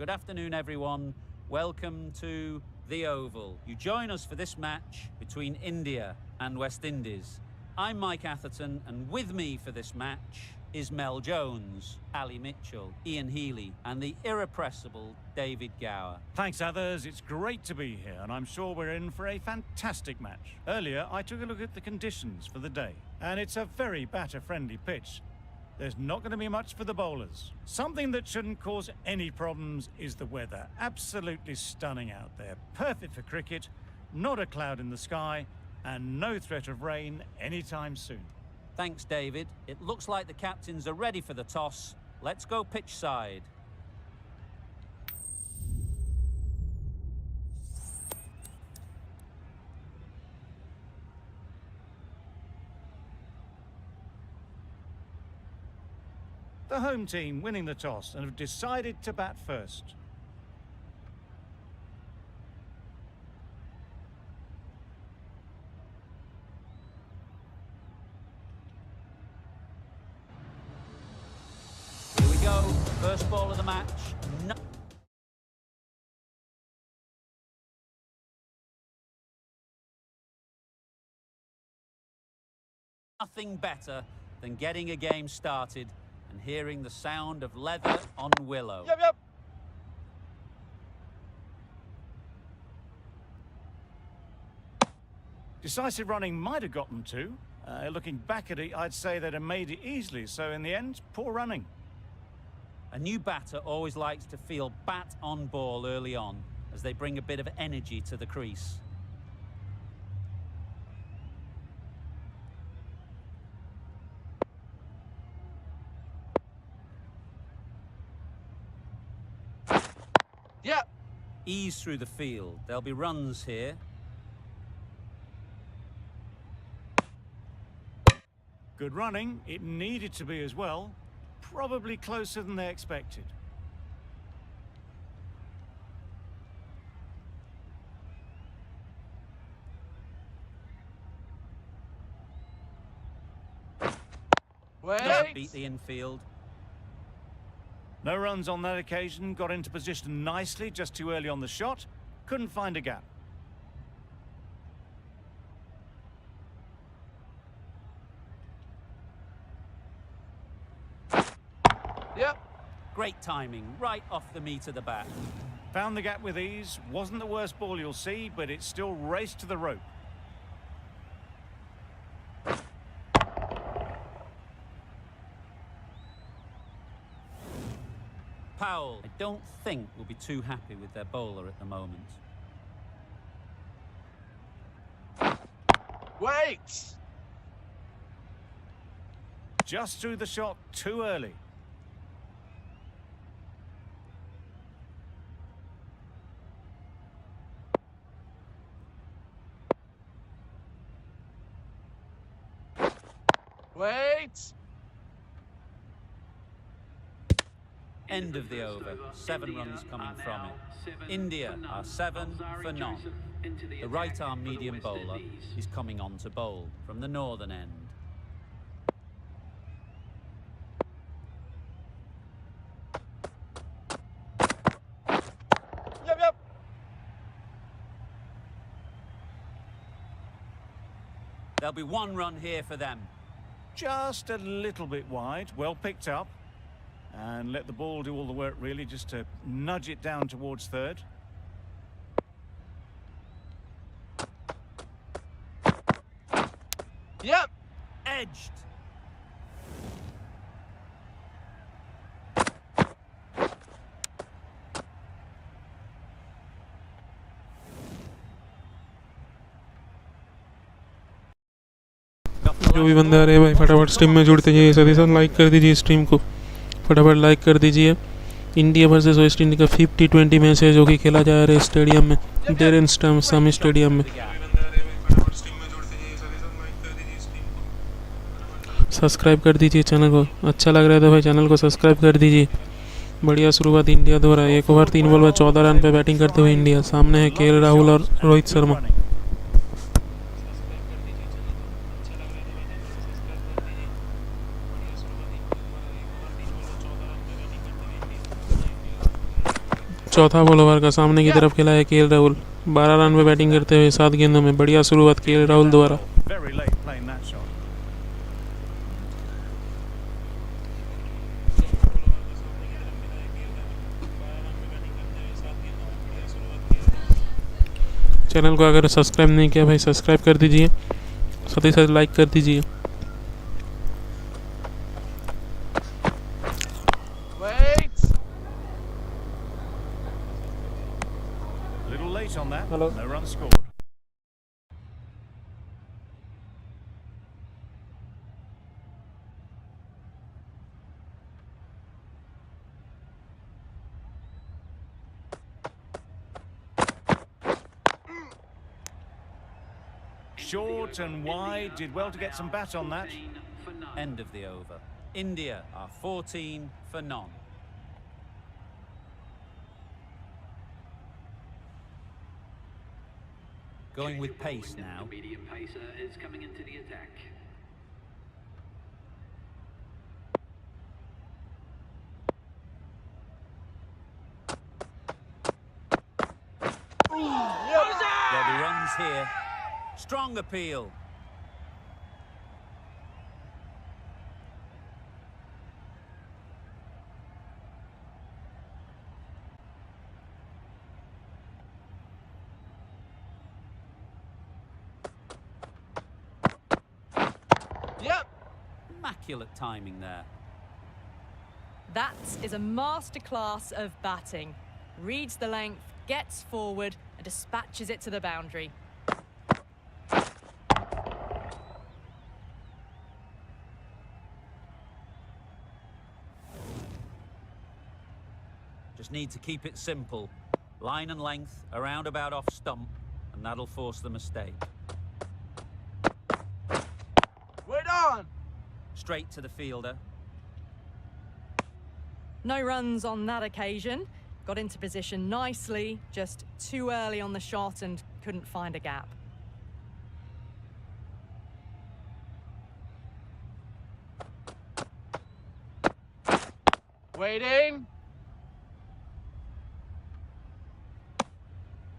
Good afternoon, everyone. Welcome to the Oval. You join us for this match between India and West Indies. I'm Mike Atherton, and with me for this match is Mel Jones, Ali Mitchell, Ian Healy, and the irrepressible David Gower. Thanks, others. It's great to be here, and I'm sure we're in for a fantastic match. Earlier, I took a look at the conditions for the day, and it's a very batter-friendly pitch. There's not going to be much for the bowlers. Something that shouldn't cause any problems is the weather. Absolutely stunning out there. Perfect for cricket, not a cloud in the sky, and no threat of rain anytime soon. Thanks, David. It looks like the captains are ready for the toss. Let's go pitch side. The home team winning the toss and have decided to bat first. Here we go. First ball of the match. Nothing better than getting a game started and hearing the sound of leather on willow. Yep. Decisive running might have got them to. Looking back at it, I'd say they'd have made it easily. So in the end, poor running. A new batter always likes to feel bat on ball early on, as they bring a bit of energy to the crease. Yeah. Ease through the field. There'll be runs here. Good running. It needed to be as well. Probably closer than they expected. Wait. Beat the infield. No runs on that occasion. Got into position nicely, just too early on the shot. Couldn't find a gap. Yep. Great timing, right off the meat of the bat. Found the gap with ease. Wasn't the worst ball you'll see, but it still raced to the rope. Powell, I don't think, will be too happy with their bowler at the moment. Wait. Just threw the shot too early. Wait! End of the over. 7 runs coming from it. India are 7 for none. The right-arm medium bowler is coming on to bowl from the northern end. Yep. There'll be 1 run here for them. Just a little bit wide. Well picked up. And let the ball do all the work, really, just to nudge it down towards third. Yep. Edged. जो भी बंदे आ रहे हैं भाई फटाफट stream में जुड़ते जाइए। साथ ही साथ लाइक कर दीजिए स्ट्रीम को, फटाफट लाइक कर दीजिए। इंडिया वर्सेस वेस्ट इंडीज का 50-20 मैच है जो कि खेला जा रहा है स्टेडियम में, डेरेन सामी स्टेडियम में। सब्सक्राइब कर दीजिए चैनल को, अच्छा लग रहा है तो भाई चैनल को सब्सक्राइब कर दीजिए। बढ़िया शुरुआत इंडिया द्वारा। 1 ओवर 3 बॉल में 14 रन पे बैटिंग करते हुए इंडिया। सामने है के राहुल और रोहित शर्मा। चौथा बॉल ओवर का सामने की तरफ खेला है केएल राहुल। 12 रन पे बैटिंग करते हुए 7 गेंदों में बढ़िया शुरुआत केएल राहुल द्वारा। Very late playing that shot. Channel को अगर सब्सक्राइब नहीं किया भाई सब्सक्राइब कर दीजिए, साथ ही साथ लाइक कर दीजिए। Little late on that. Hello. No runs scored. Short and wide, did well to get some bat on that. End of the over. India are 14 for none. Going with pace now. The medium pacer is coming into the attack. There'll be runs here. Strong appeal. Immaculate timing there. That is a masterclass of batting. Reads the length, gets forward and dispatches it to the boundary. Just need to keep it simple. Line and length, a roundabout off stump, and that'll force the mistake. Wait on! Straight to the fielder. No runs on that occasion. Got into position nicely, just too early on the shot and couldn't find a gap. Waiting!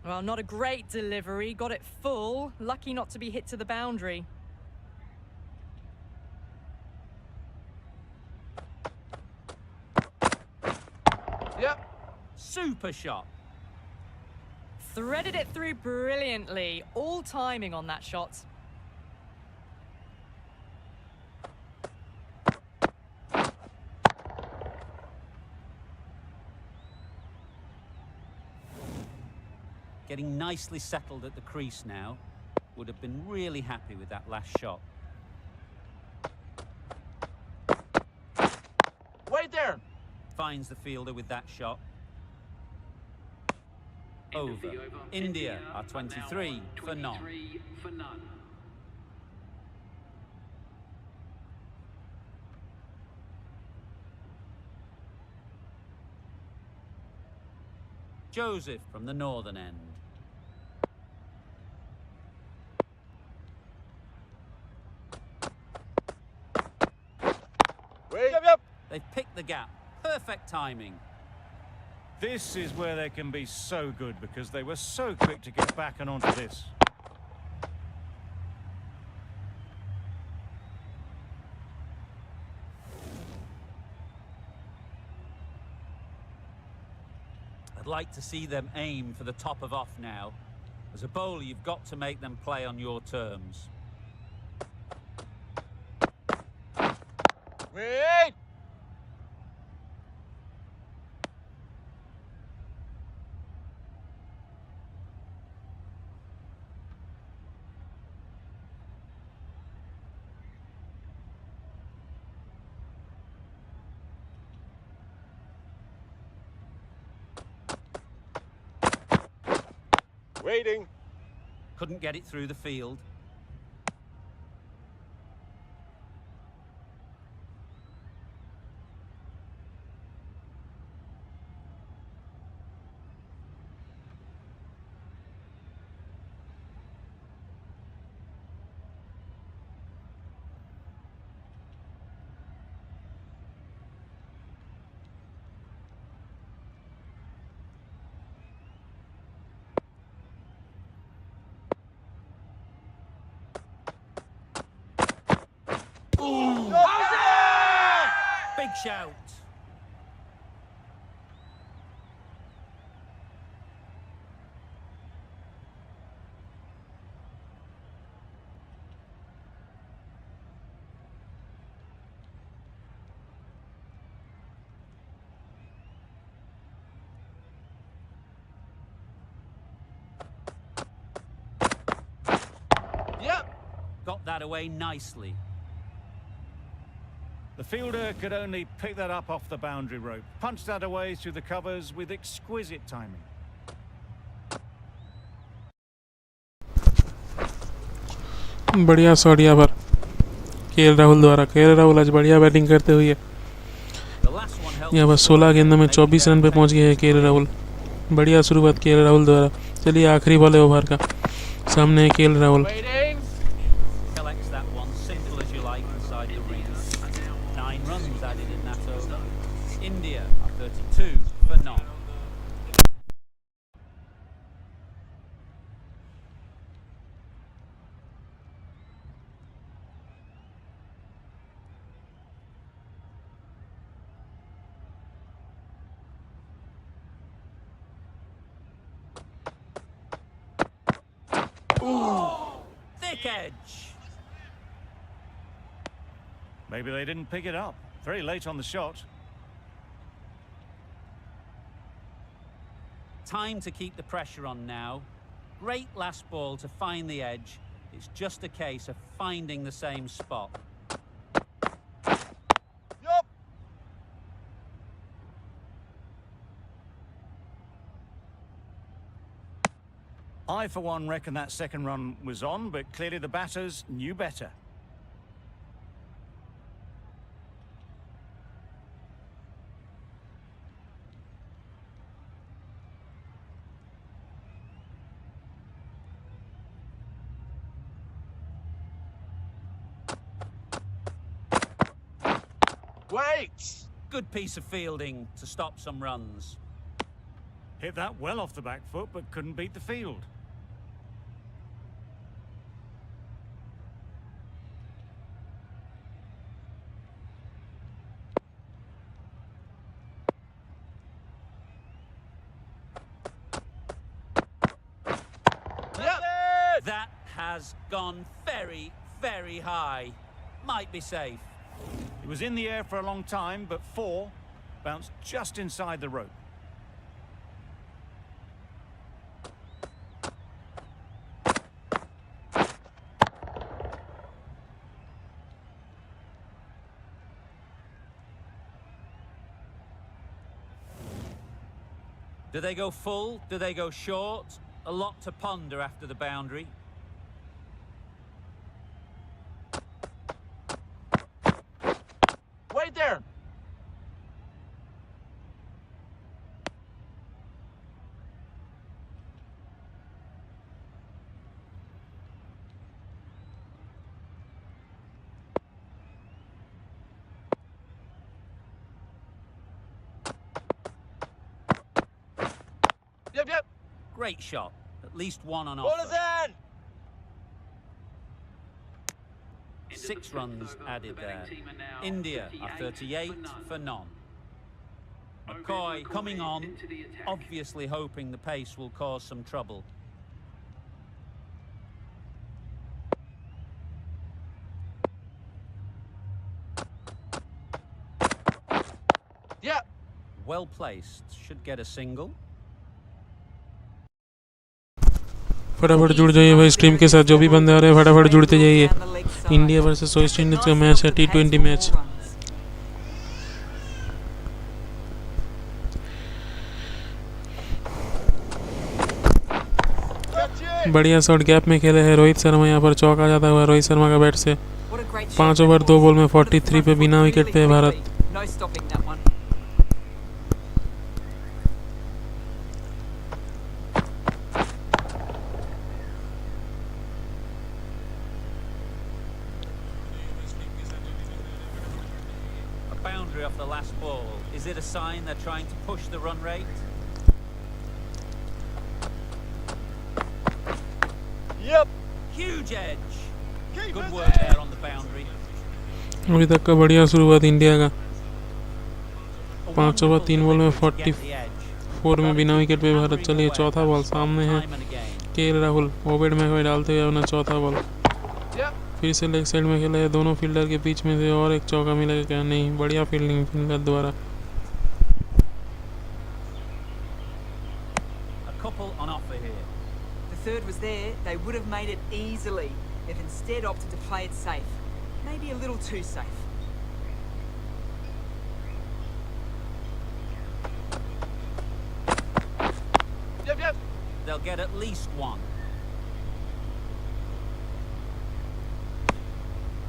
Well, not a great delivery. Got it full. Lucky not to be hit to the boundary. Yep. Super shot. Threaded it through brilliantly. All timing on that shot. Getting nicely settled at the crease now. Would have been really happy with that last shot. Wait there! Finds the fielder with that shot. Over. India are 23 for none. 23 for none. Joseph from the northern end. Wait! Yep. They've picked the gap. Perfect timing. This is where they can be so good because they were so quick to get back and onto this. I'd like to see them aim for the top of off now. As a bowler, you've got to make them play on your terms. Wait! Waiting. Couldn't get it through the field. Big shout. Yep. Got that away nicely. The fielder could only pick that up off the boundary rope. Punched that away through the covers with exquisite timing. बढ़िया shot यहाँ पर KL Rahul द्वारा। KL Rahul आज बढ़िया batting करते हुए यहाँ पर 16 गेंदों में 24 रन पे पहुँच गए हैं केएल राहुल। बढ़िया शुरुआत केएल राहुल द्वारा। चलिए आखिरी बॉल है ओवर का, सामने है KL Rahul. Waiting. Collects that one, simple as you like, inside the ring. 9 runs added in that over. India are 32 for none. Thick edge. Maybe they didn't pick it up. Very late on the shot. Time to keep the pressure on now. Great last ball to find the edge. It's just a case of finding the same spot. Yup. I, for one, reckon that second run was on, but clearly the batters knew better. Wait. Good piece of fielding to stop some runs. Hit that well off the back foot, but couldn't beat the field. Yep. That has gone very, very high. Might be safe. It was in the air for a long time, but 4 bounced just inside the rope. Do they go full? Do they go short? A lot to ponder after the boundary. Wait there. Yep, yep. Great shot. At least one on Ball is offer. in. 6 runs added there. India are 38 for none. McCoy coming on, obviously hoping the pace will cause some trouble. Yep. Well placed, should get a single. फटाफट जुड़ जाइए भाई stream के साथ। जो भी बंदे आ रहे हैं फटाफट जुड़ते जाइए। इंडिया वर्सेस वेस्ट इंडीज का मैच है, T20 मैच। बढ़िया शॉट गैप में खेले हैं रोहित शर्मा। यहाँ पर चौका जाता हुआ रोहित शर्मा का बैट से। 5 ओवर 2 बॉल में 43 पे बिना विकेट पे है Bharat. Boundary off the last ball. Is it a sign they're trying to push the run rate? Yep. Huge edge. Good work there on the boundary. अभी तक का बढ़िया शुरुआत इंडिया का। 5 ओवर 3 बॉल में wonderful delivery to get the edge. 44 में But बिना it wicket पे didn't भारत। hammer चलिए away चौथा that बॉल spot सामने है। time and again. के राहुल ओवेड में कोई डालते हुए अपना चौथा बॉल। Yep. फिर से लेग साइड में खेला है, दोनों फील्डर के बीच में से और एक चौका मिलेगा क्या? नहीं, बढ़िया फील्डिंग फील्डर द्वारा। A couple on offer here. The third was there, they would have made it easily. They've instead opted to play it safe. Maybe a little too safe. Yep. They'll get at least one.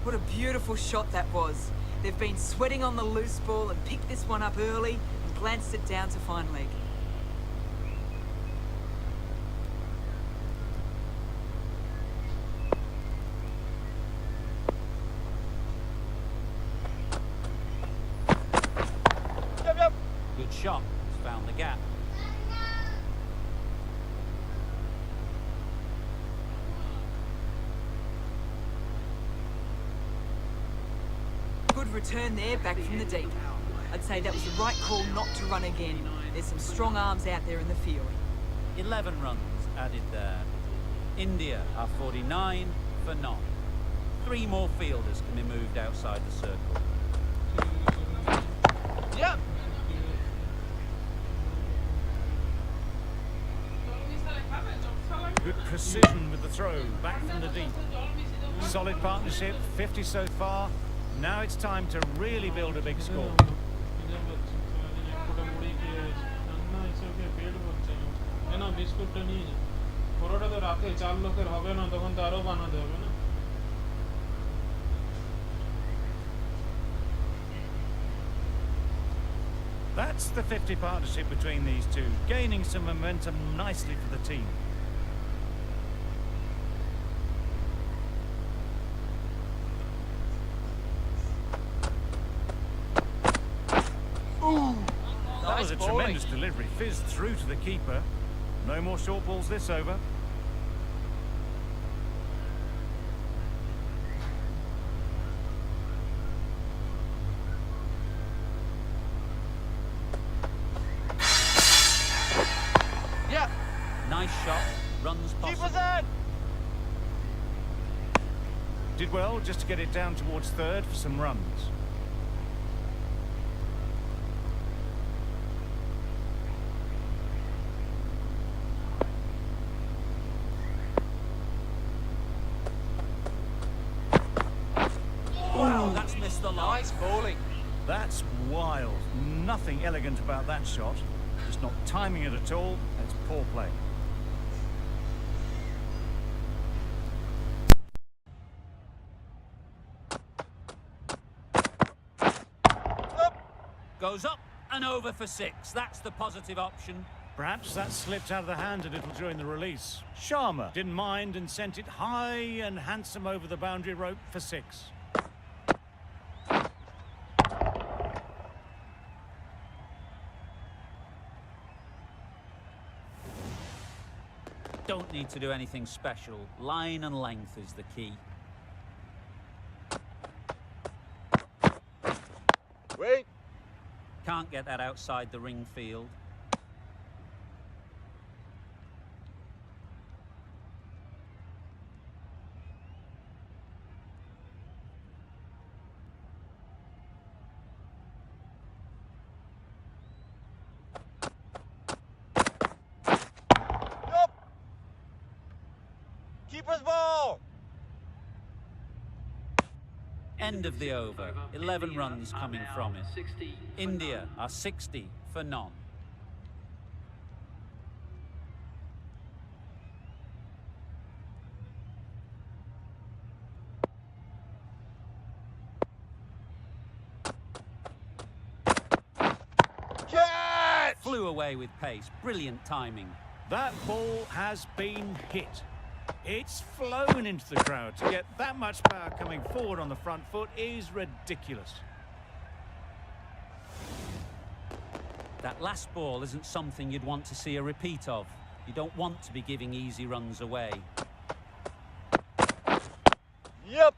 What a beautiful shot that was. They've been sweating on the loose ball and picked this one up early and glanced it down to fine leg. Yep. Good shot. It's found the gap. Good return there, back from the deep. I'd say that was the right call not to run again. There's some strong arms out there in the field. 11 runs added there. India are 49 for none. 3 more fielders can be moved outside the circle. Yep. Good precision with the throw, back from the deep. Solid partnership, 50 so far. Now it's time to really build a big score. That's the 50 partnership between these two, gaining some momentum nicely for the team. That was a Nice bowling. tremendous delivery, fizzed through to the keeper. No more short balls this over. Yep. Nice shot. Runs Keep possible. us in. Did well just to get it down towards third for some runs. Wow, that's missed the line. Nice bowling. That's wild. Nothing elegant about that shot. Just not timing it at all. That's poor play. Goes up and over for 6. That's the positive option. Perhaps that slipped out of the hand a little during the release. Sharma didn't mind and sent it high and handsome over the boundary rope for 6. Don't need to do anything special. Line and length is the key. Wait. Can't get that outside the ring field. Yup. Keeper's ball. End of the over. 11 runs coming from it. 60 for India none. are 60 for none. Catch. Flew away with pace. Brilliant timing. That ball has been hit. It's flown into the crowd. To get that much power coming forward on the front foot is ridiculous. That last ball isn't something you'd want to see a repeat of. You don't want to be giving easy runs away. Yep.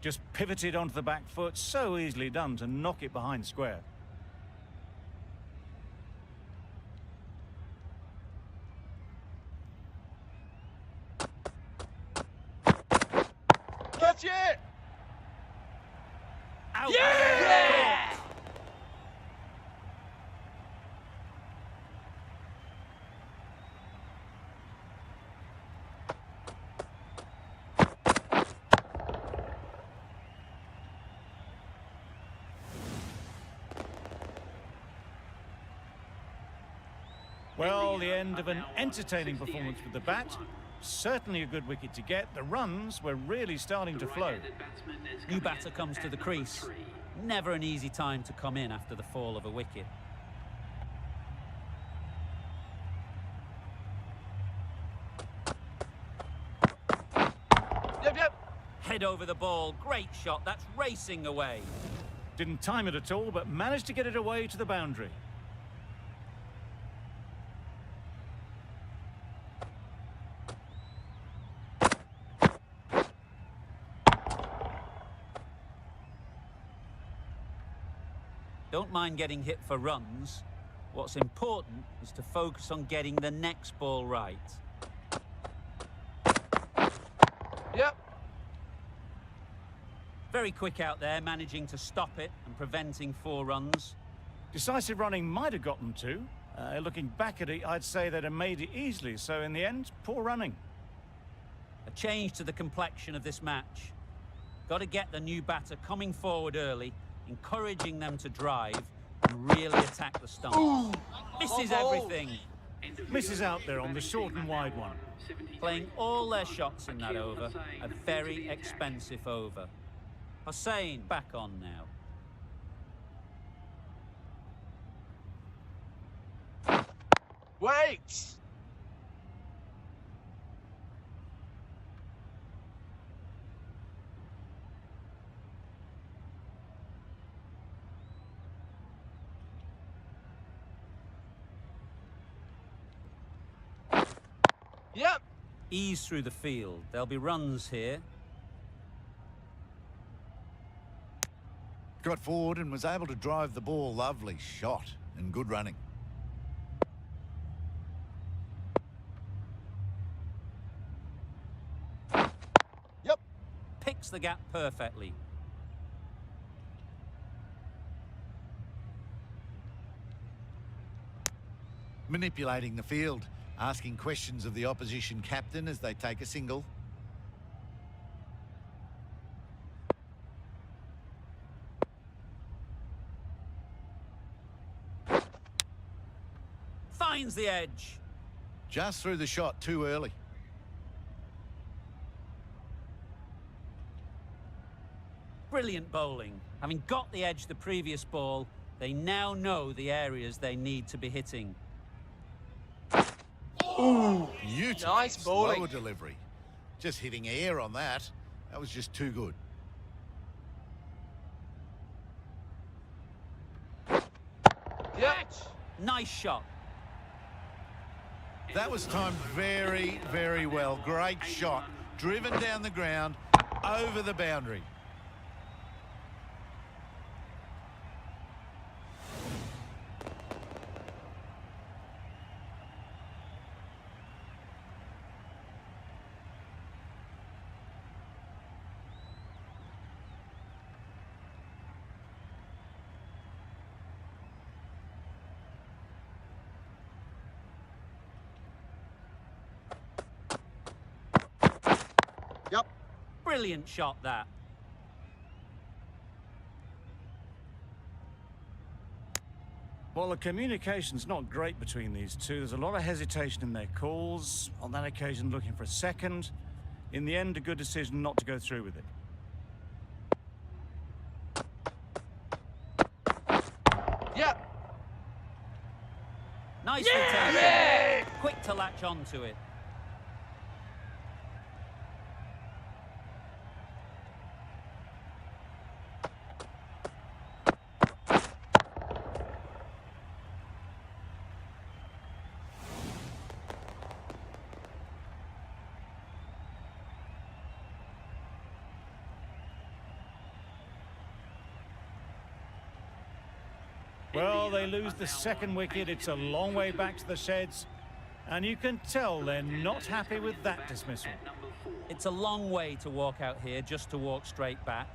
Just pivoted onto the back foot, so easily done to knock it behind square. Catch it! Out. Yeah! Well, the end of an entertaining performance with the bat. Certainly a good wicket to get. The runs were really starting to flow. New batter comes to the crease. Never an easy time to come in after the fall of a wicket. Yep. Head over the ball. Great shot. That's racing away. Didn't time it at all, but managed to get it away to the boundary. Don't mind getting hit for runs. What's important is to focus on getting the next ball right. Yep. Very quick out there, managing to stop it and preventing 4 runs. Decisive running might have gotten 2. Looking back at it, I'd say they'd have made it easily. So in the end, poor running. A change to the complexion of this match. Got to get the new batter coming forward early, encouraging them to drive and really attack the stump. Misses everything. Misses out there on the short and wide one. Playing all their shots in that over. A very expensive over. Hussain back on now. Wait! Yep. Ease through the field. There'll be runs here. Got forward and was able to drive the ball. Lovely shot and good running. Yep. Picks the gap perfectly. Manipulating the field, asking questions of the opposition captain as they take a single. Finds the edge. Just threw the shot too early. Brilliant bowling. Having got the edge the previous ball, they now know the areas they need to be hitting. Beautiful. Nice bowling. Slower delivery. Just hitting air on that. That was just too good. Yep. Nice shot. That was timed very, very well. Great shot. Driven down the ground, over the boundary. Yep. Brilliant shot, that. Well, the communication's not great between these two. There's a lot of hesitation in their calls. On that occasion, looking for a second. In the end, a good decision not to go through with it. Yep. Nicely taken. Yeah! Quick to latch onto it. Well, they lose the second wicket. It's a long way back to the sheds. And you can tell they're not happy with that dismissal. It's a long way to walk out here just to walk straight back.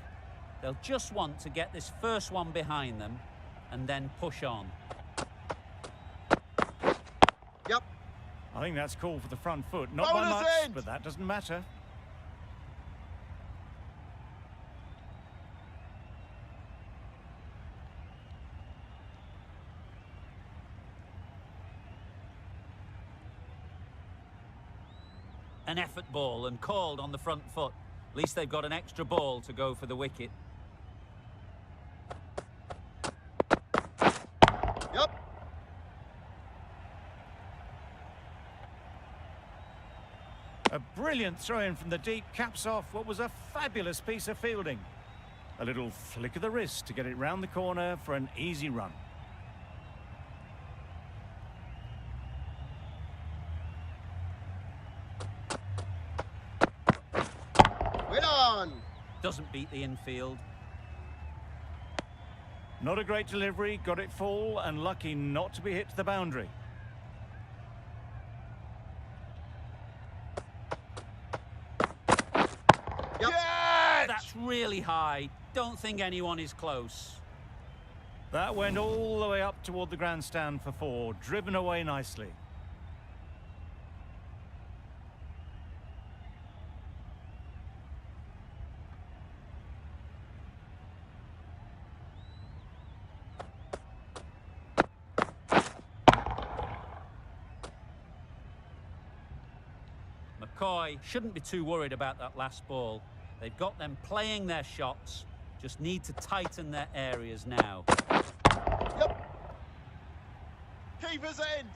They'll just want to get this first one behind them and then push on. Yep. I think that's called for the front foot. Not by Bowler's much, end. but that doesn't matter. An effort ball and called on the front foot. At least they've got an extra ball to go for the wicket. Yep. A brilliant throw-in from the deep caps off what was a fabulous piece of fielding. A little flick of the wrist to get it round the corner for an easy run. Win on. Doesn't beat the infield. Not a great delivery, got it full and lucky not to be hit to the boundary. Yep. Catch! That's really high. Don't think anyone is close. That went all the way up toward the grandstand for 4, driven away nicely. McCoy shouldn't be too worried about that last ball. They've got them playing their shots, just need to tighten their areas now. Yep. Keeper's end.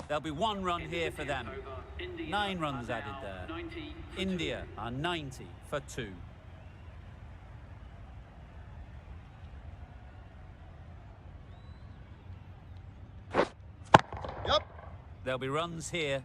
There'll be 1 run here for them. 9 runs added there. India are 90 for 2. Yep. There'll be runs here.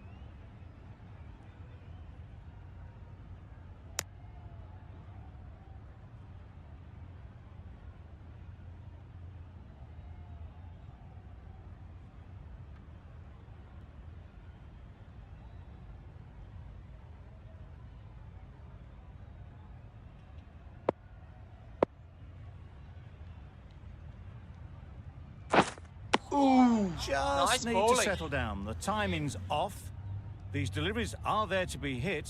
Just Nice need bowling. to settle down. The timing's off. These deliveries are there to be hit.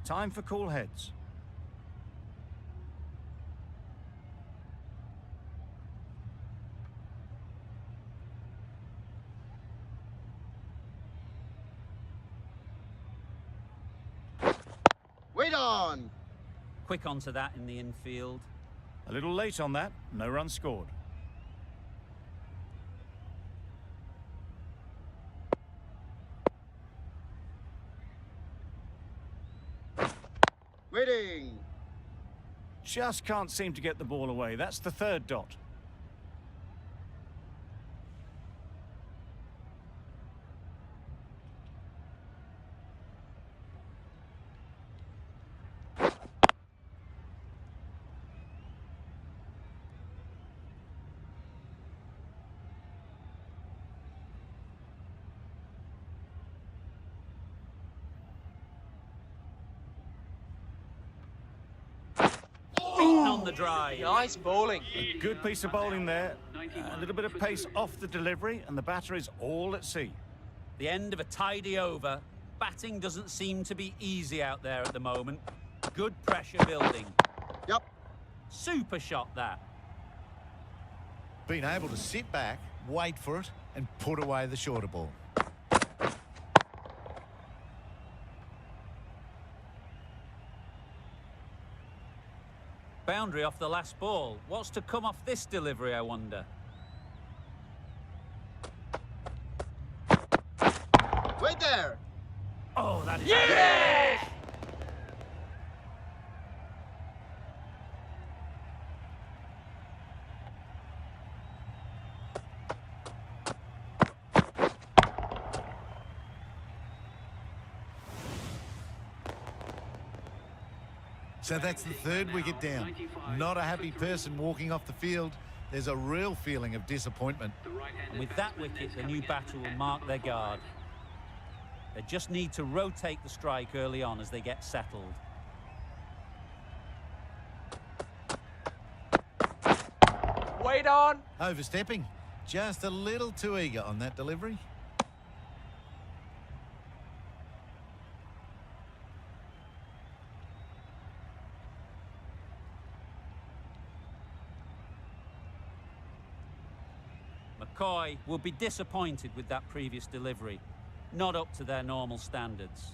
Time for cool heads. Win on. Quick onto that in the infield. A little late on that. No run scored. Winning. Just can't seem to get the ball away. That's the 3rd dot. Beaten on the drive. Nice bowling. A good piece of bowling there. A little bit of pace off the delivery, and the batter is all at sea. The end of a tidy over. Batting doesn't seem to be easy out there at the moment. Good pressure building. Yep. Super shot that. Being able to sit back, wait for it, and put away the shorter ball. Boundary off the last ball. What's to come off this delivery, I wonder? Wait there. Oh, that is... Yeah! So that's the third wicket down. Not a happy person walking off the field. There's a real feeling of disappointment. And with that wicket, the new batter will mark their guard. They just need to rotate the strike early on as they get settled. Wait on. Overstepping. Just a little too eager on that delivery. McCoy will be disappointed with that previous delivery. Not up to their normal standards.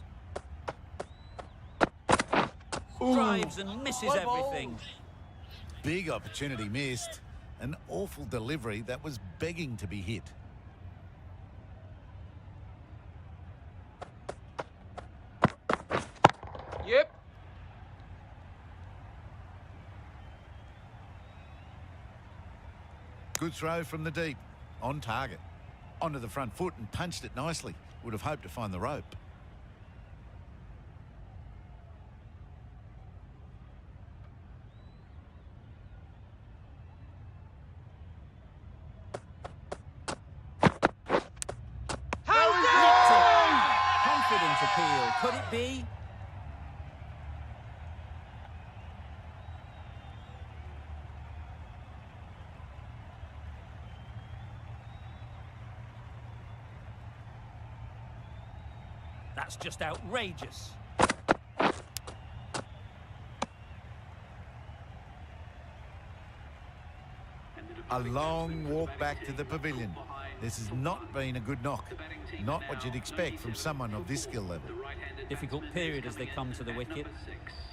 Drives and misses everything. Big opportunity missed. An awful delivery that was begging to be hit. Yep. Good throw from the deep. On target. Onto the front foot and punched it nicely. Would have hoped to find the rope. Confident appeal. Could it be? That's just outrageous. A long walk back to the pavilion. This has not been a good knock. Not what you'd expect from someone of this skill level. Difficult period as they come to the wicket.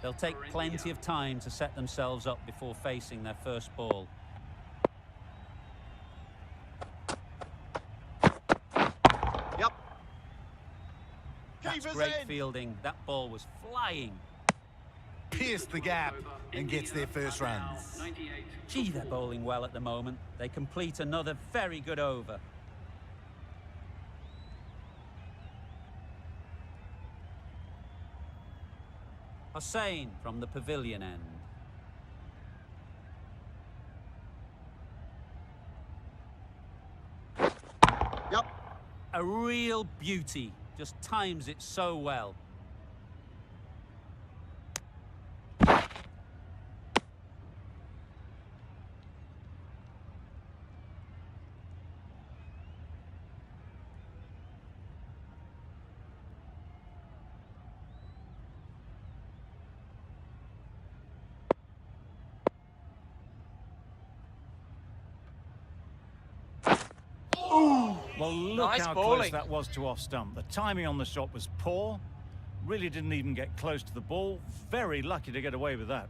They'll take plenty of time to set themselves up before facing their first ball. Yep. That's Keeper's great in. fielding. That ball was flying. Pierced the gap and gets their first runs. Gee, they're bowling well at the moment. They complete another very good over. Hussain from the pavilion end. Yep. A real beauty. Just times it so well. Well, look Nice how bowling. close that was to off stump. The timing on the shot was poor. Really didn't even get close to the ball. Very lucky to get away with that.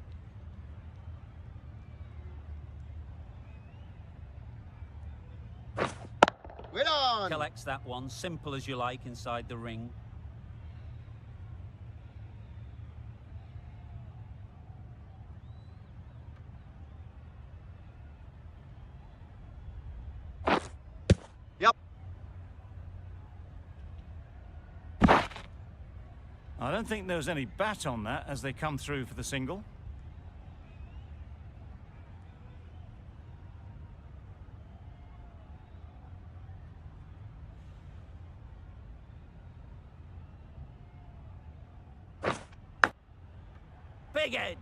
Wait on. Collects that one, simple as you like, inside the ring. Yep. I don't think there was any bat on that as they come through for the single. Big edge.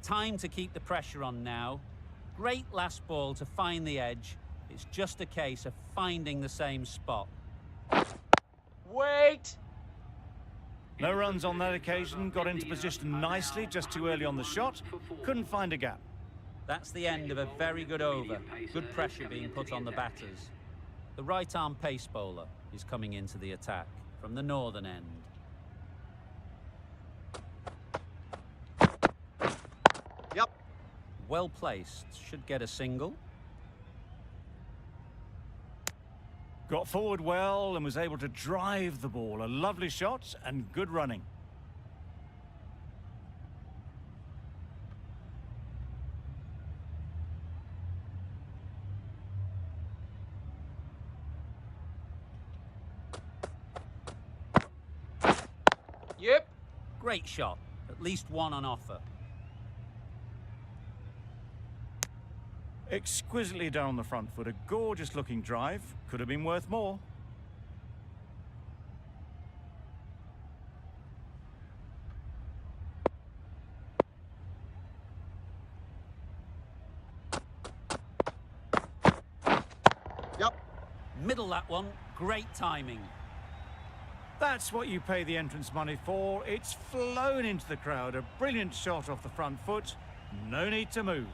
Time to keep the pressure on now. Great last ball to find the edge. It's just a case of finding the same spot. Wait. No runs on that occasion. Got into position nicely, just too early on the shot. Couldn't find a gap. That's the end of a very good over. Good pressure being put on the batters. The right-arm pace bowler is coming into the attack from the northern end. Yep. Well placed, should get a single. Got forward well and was able to drive the ball. A lovely shot and good running. Yep. Great shot. At least one on offer. Exquisitely down the front foot. A gorgeous looking drive. Could have been worth more. Yep. Middle that one. Great timing. That's what you pay the entrance money for. It's flown into the crowd. A brilliant shot off the front foot. No need to move.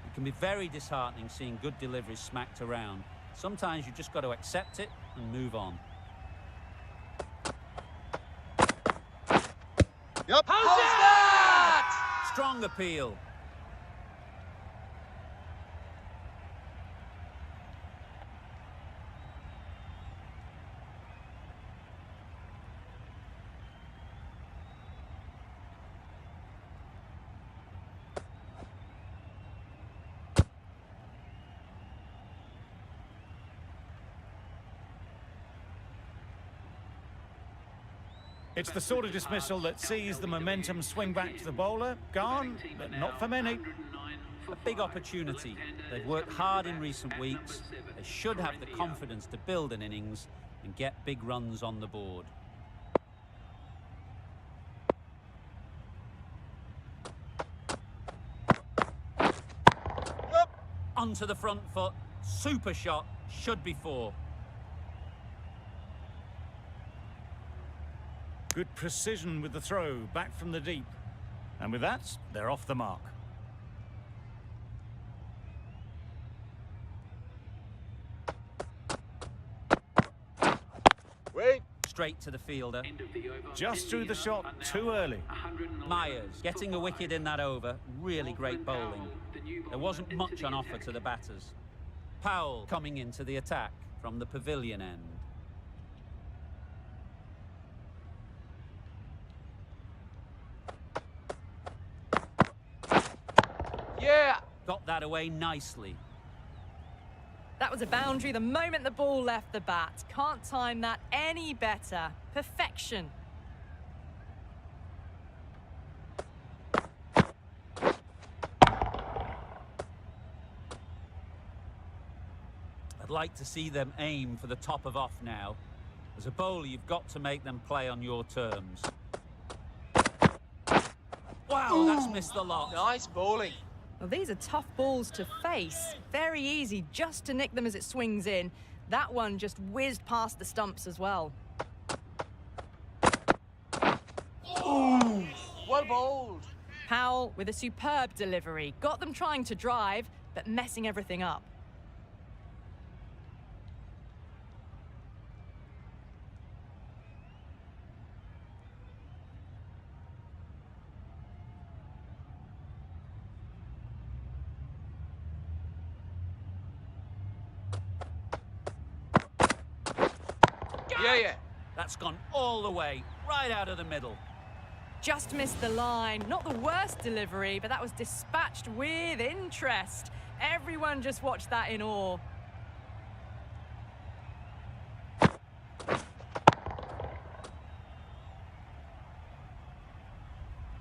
It can be very disheartening seeing good deliveries smacked around. Sometimes you've just got to accept it and move on. Yep. How's that? Strong appeal. It's the sort of dismissal that sees the momentum swing back to the bowler. Gone, but not for many. A big opportunity. They've worked hard in recent weeks. They should have the confidence to build an innings and get big runs on the board. Yep. Onto the front foot. Super shot. Should be four. Good precision with the throw, back from the deep. And with that, they're off the mark. Wait. Straight to the fielder. Just threw the shot too early. Myers getting a wicket in that over. Really great bowling. There wasn't much on offer to the batters. Powell coming into the attack from the pavilion end. Yeah. Got that away nicely. That was a boundary the moment the ball left the bat. Can't time that any better. Perfection. I'd like to see them aim for the top of off now. As a bowler, you've got to make them play on your terms. Wow, that's missed the lot. Nice bowling. Well, these are tough balls to face. Very easy just to nick them as it swings in. That one just whizzed past the stumps as well. Well bowled. Powell with a superb delivery. Got them trying to drive, but messing everything up. Yeah. That's gone all the way, right out of the middle. Just missed the line. Not the worst delivery, but that was dispatched with interest. Everyone just watched that in awe.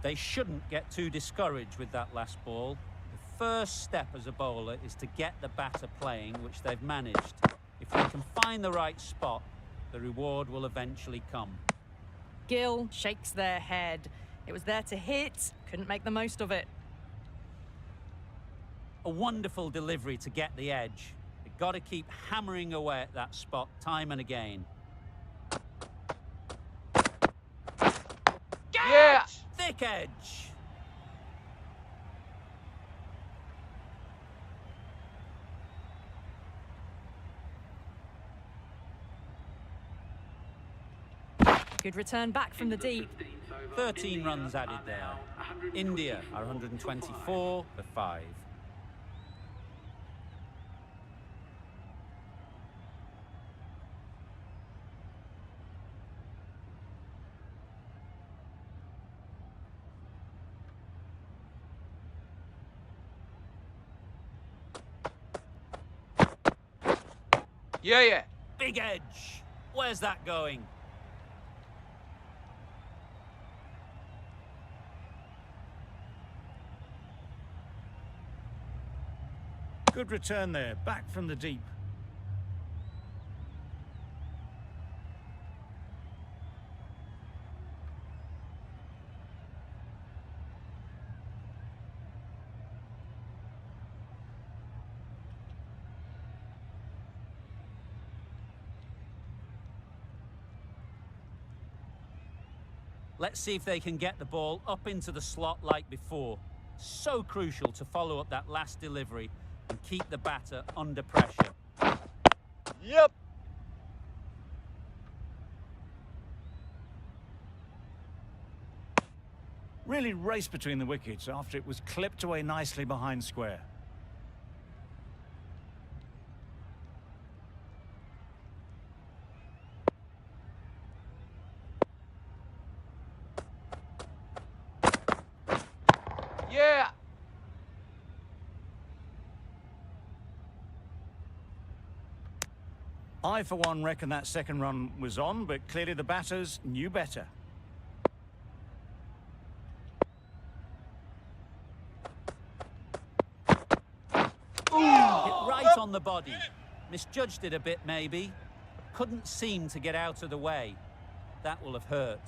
They shouldn't get too discouraged with that last ball. The first step as a bowler is to get the batter playing, which they've managed. If they can find the right spot, the reward will eventually come. Gill shakes their head. It was there to hit, couldn't make the most of it. A wonderful delivery to get the edge. They've got to keep hammering away at that spot time and again. Yeah. Thick edge. Good return back from the deep. 13 runs added there. India are 124 for 5. Yeah. Big edge. Where's that going? Good return there, back from the deep. Let's see if they can get the ball up into the slot like before. So crucial to follow up that last delivery and keep the batter under pressure. Yep. Really raced between the wickets after it was clipped away nicely behind square. Yeah. I, for one, reckon that second run was on, but clearly the batters knew better. Hit right on the body. Misjudged it a bit, maybe. Couldn't seem to get out of the way. That will have hurt.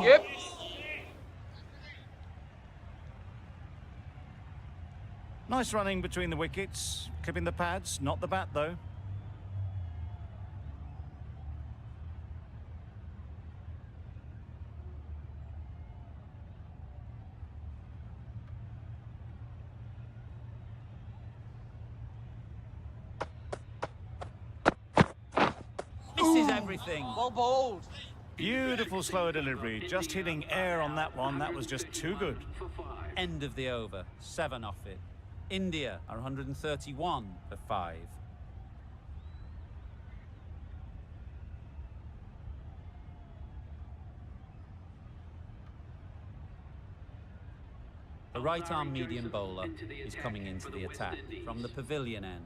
Yep. Nice running between the wickets, clipping the pads, not the bat though. Misses everything. Well bowled. Beautiful slow delivery, just hitting air on that one, that was just too good. End of the over, 7 off it. India are 131 for 5. The right-arm medium bowler is coming into the attack from the pavilion end.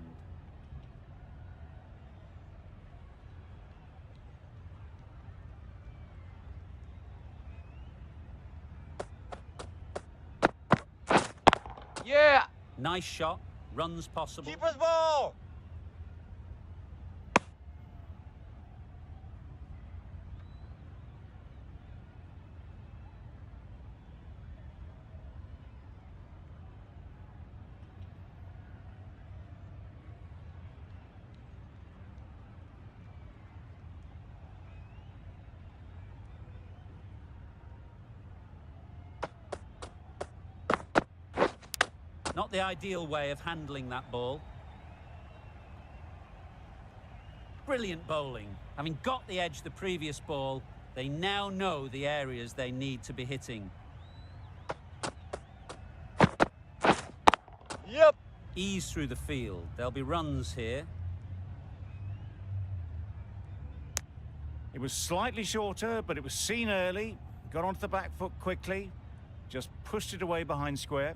Yeah. Nice shot, runs possible. Keeper's ball. Not the ideal way of handling that ball. Brilliant bowling. Having got the edge the previous ball, they now know the areas they need to be hitting. Yep. Ease through the field. There'll be runs here. It was slightly shorter, but it was seen early, got onto the back foot quickly, just pushed it away behind square.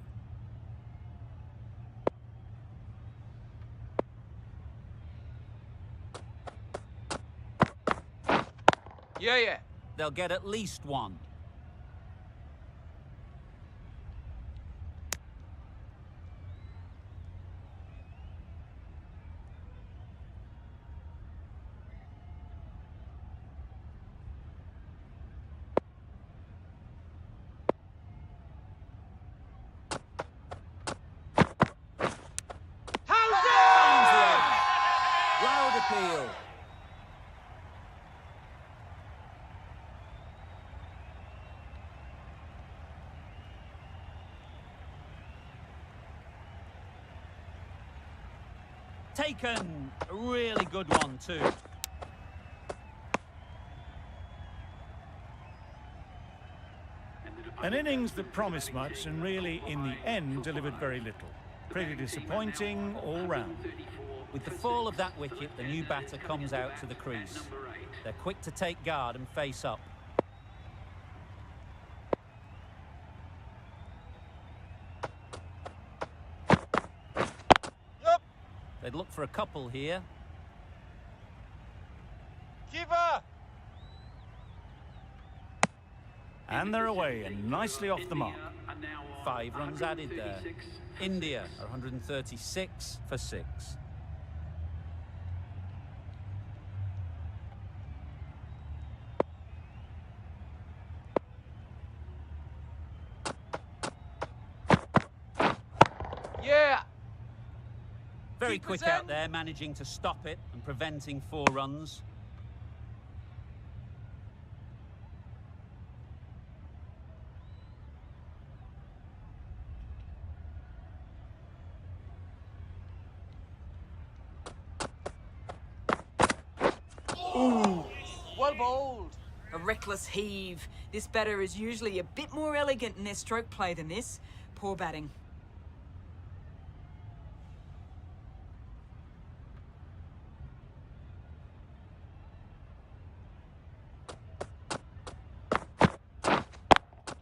Yeah, yeah. They'll get at least one. How's Finds the edge. Loud appeal. Taken. A really good one too. An innings that promised much and really, in the end, delivered very little. Pretty disappointing all round. With the fall of that wicket, the new batter comes out to the crease. They're quick to take guard and face up. They'd look for a couple here. Keeper! And they're away and nicely off the mark. 5 runs added there. India are 136 for 6. Yeah! Very Keeper's quick out end. there, managing to stop it and preventing 4 runs. Well bowled. A reckless heave. This batter is usually a bit more elegant in their stroke play than this. Poor batting.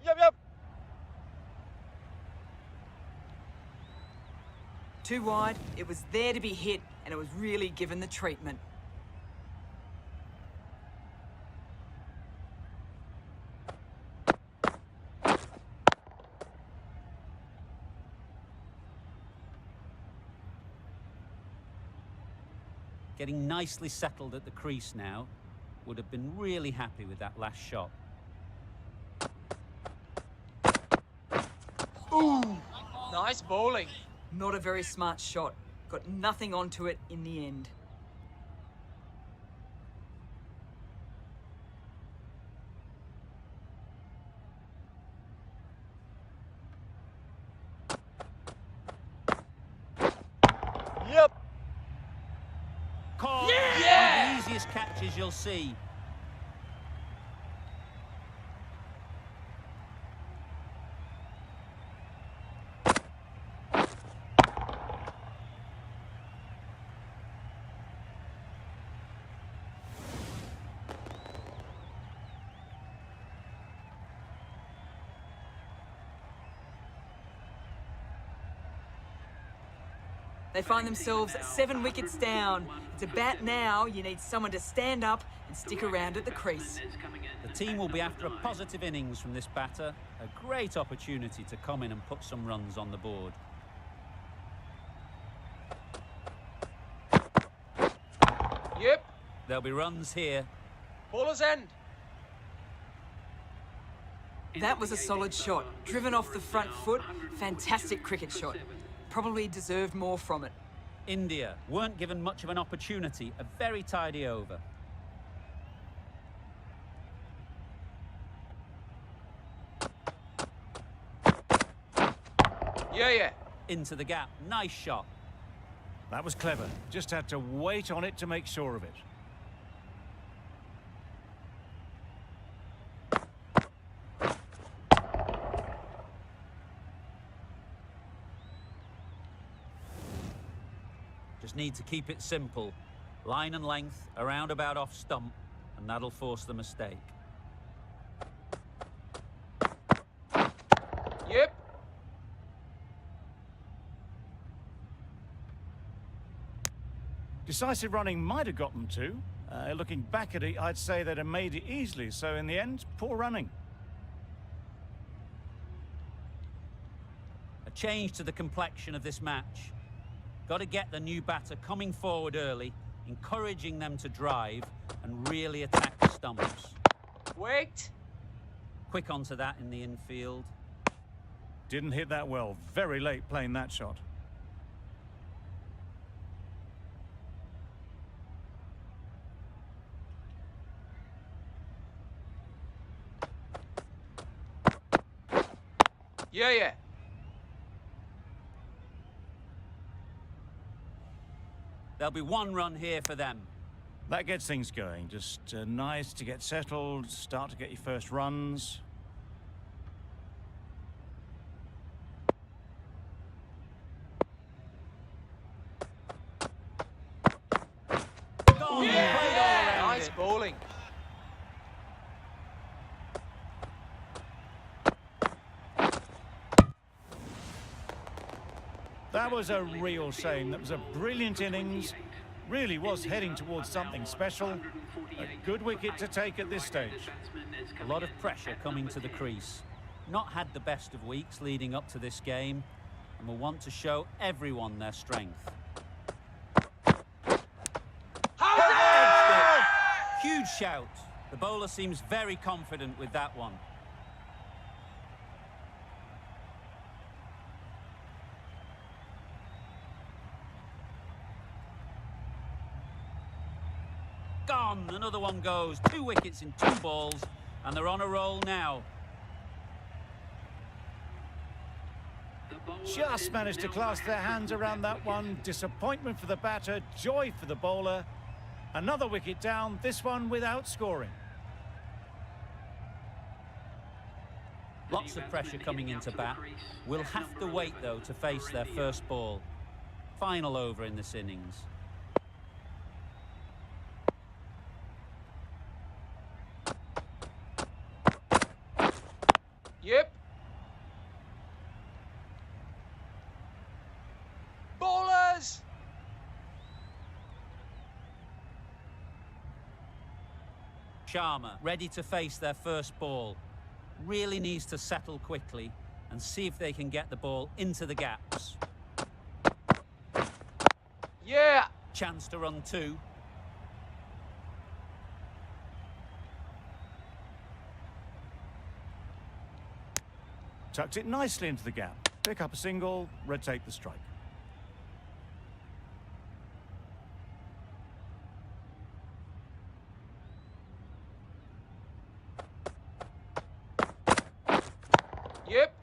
Yep. Too wide, it was there to be hit, and it was really given the treatment. Getting nicely settled at the crease now. Would have been really happy with that last shot. Nice bowling. Not a very smart shot. Got nothing onto it in the end. Yep. Caught. Yeah! One of the easiest catches you'll see. They find themselves 7 wickets down. It's about now you need someone to stand up and stick around at the crease. The team will be after a positive innings from this batter. A great opportunity to come in and put some runs on the board. Yep. There'll be runs here. Bowler's end. That was a solid shot. Driven off the front foot. Fantastic cricket shot. Probably deserved more from it. India weren't given much of an opportunity. A very tidy over. Yeah. Into the gap. Nice shot. That was clever. Just had to wait on it to make sure of it. Just need to keep it simple. Line and length, around about off stump, and that'll force the mistake. Yep. Decisive running might have gotten to. Looking back at it, I'd say they'd have made it easily. So in the end, poor running. A change to the complexion of this match. Got to get the new batter coming forward early, encouraging them to drive and really attack the stumps. Wait. Quick onto that in the infield. Didn't hit that well. Very late playing that shot. Yeah. There'll be 1 run here for them. That gets things going. Just nice to get settled, start to get your first runs. Nice bowling. That was a real shame. That was a brilliant innings. Really was heading towards something special. A good wicket to take at this stage. A lot of pressure coming to the crease. Not had the best of weeks leading up to this game, and will want to show everyone their strength. Huge shout. The bowler seems very confident with that one. Gone. Another one goes. 2 wickets in 2 balls, and they're on a roll now. Just managed to clasp their hands around that one. Disappointment for the batter, joy for the bowler. Another wicket down, this one without scoring. Lots of pressure coming into bat. We'll have to wait, though, to face their first ball. Final over in this innings. Yep. Bowlers! Sharma, ready to face their first ball. Really needs to settle quickly and see if they can get the ball into the gaps. Yeah! Chance to run 2. Tucked it nicely into the gap. Pick up a single, rotate the strike. Yep.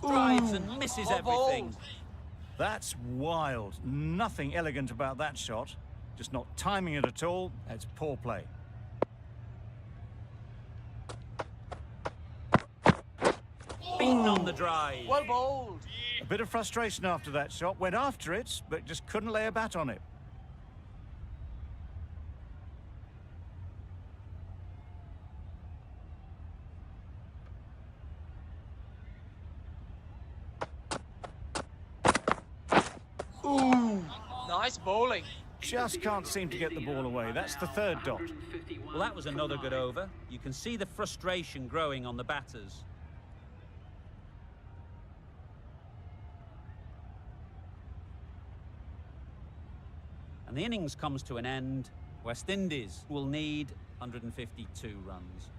Drives and misses everything. That's wild. Nothing elegant about that shot. Just not timing it at all. It's poor play. Beaten on the drive. Well bowled. A bit of frustration after that shot. Went after it, but just couldn't lay a bat on it. Nice bowling. Just can't seem to get the ball away. That's the 3rd dot. Well, that was another good over. You can see the frustration growing on the batters. And the innings comes to an end. West Indies will need 152 runs.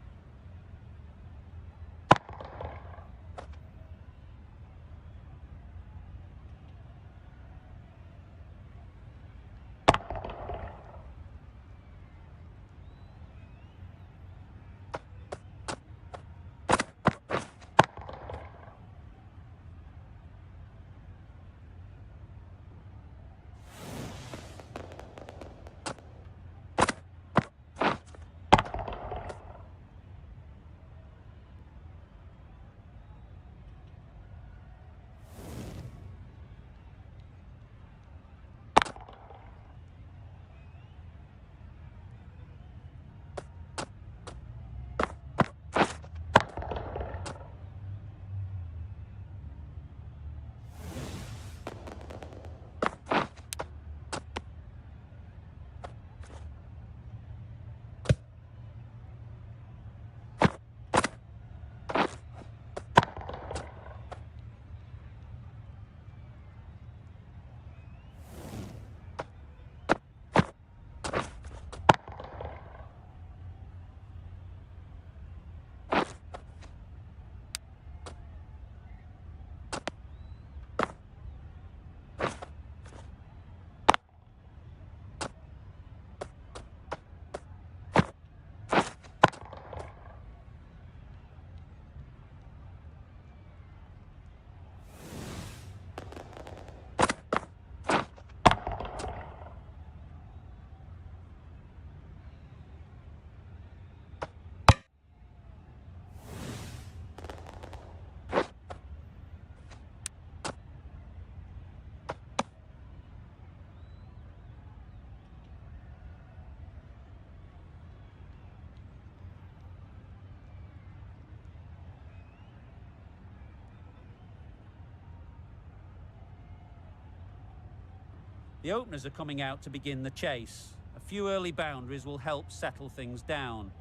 The openers are coming out to begin the chase. A few early boundaries will help settle things down.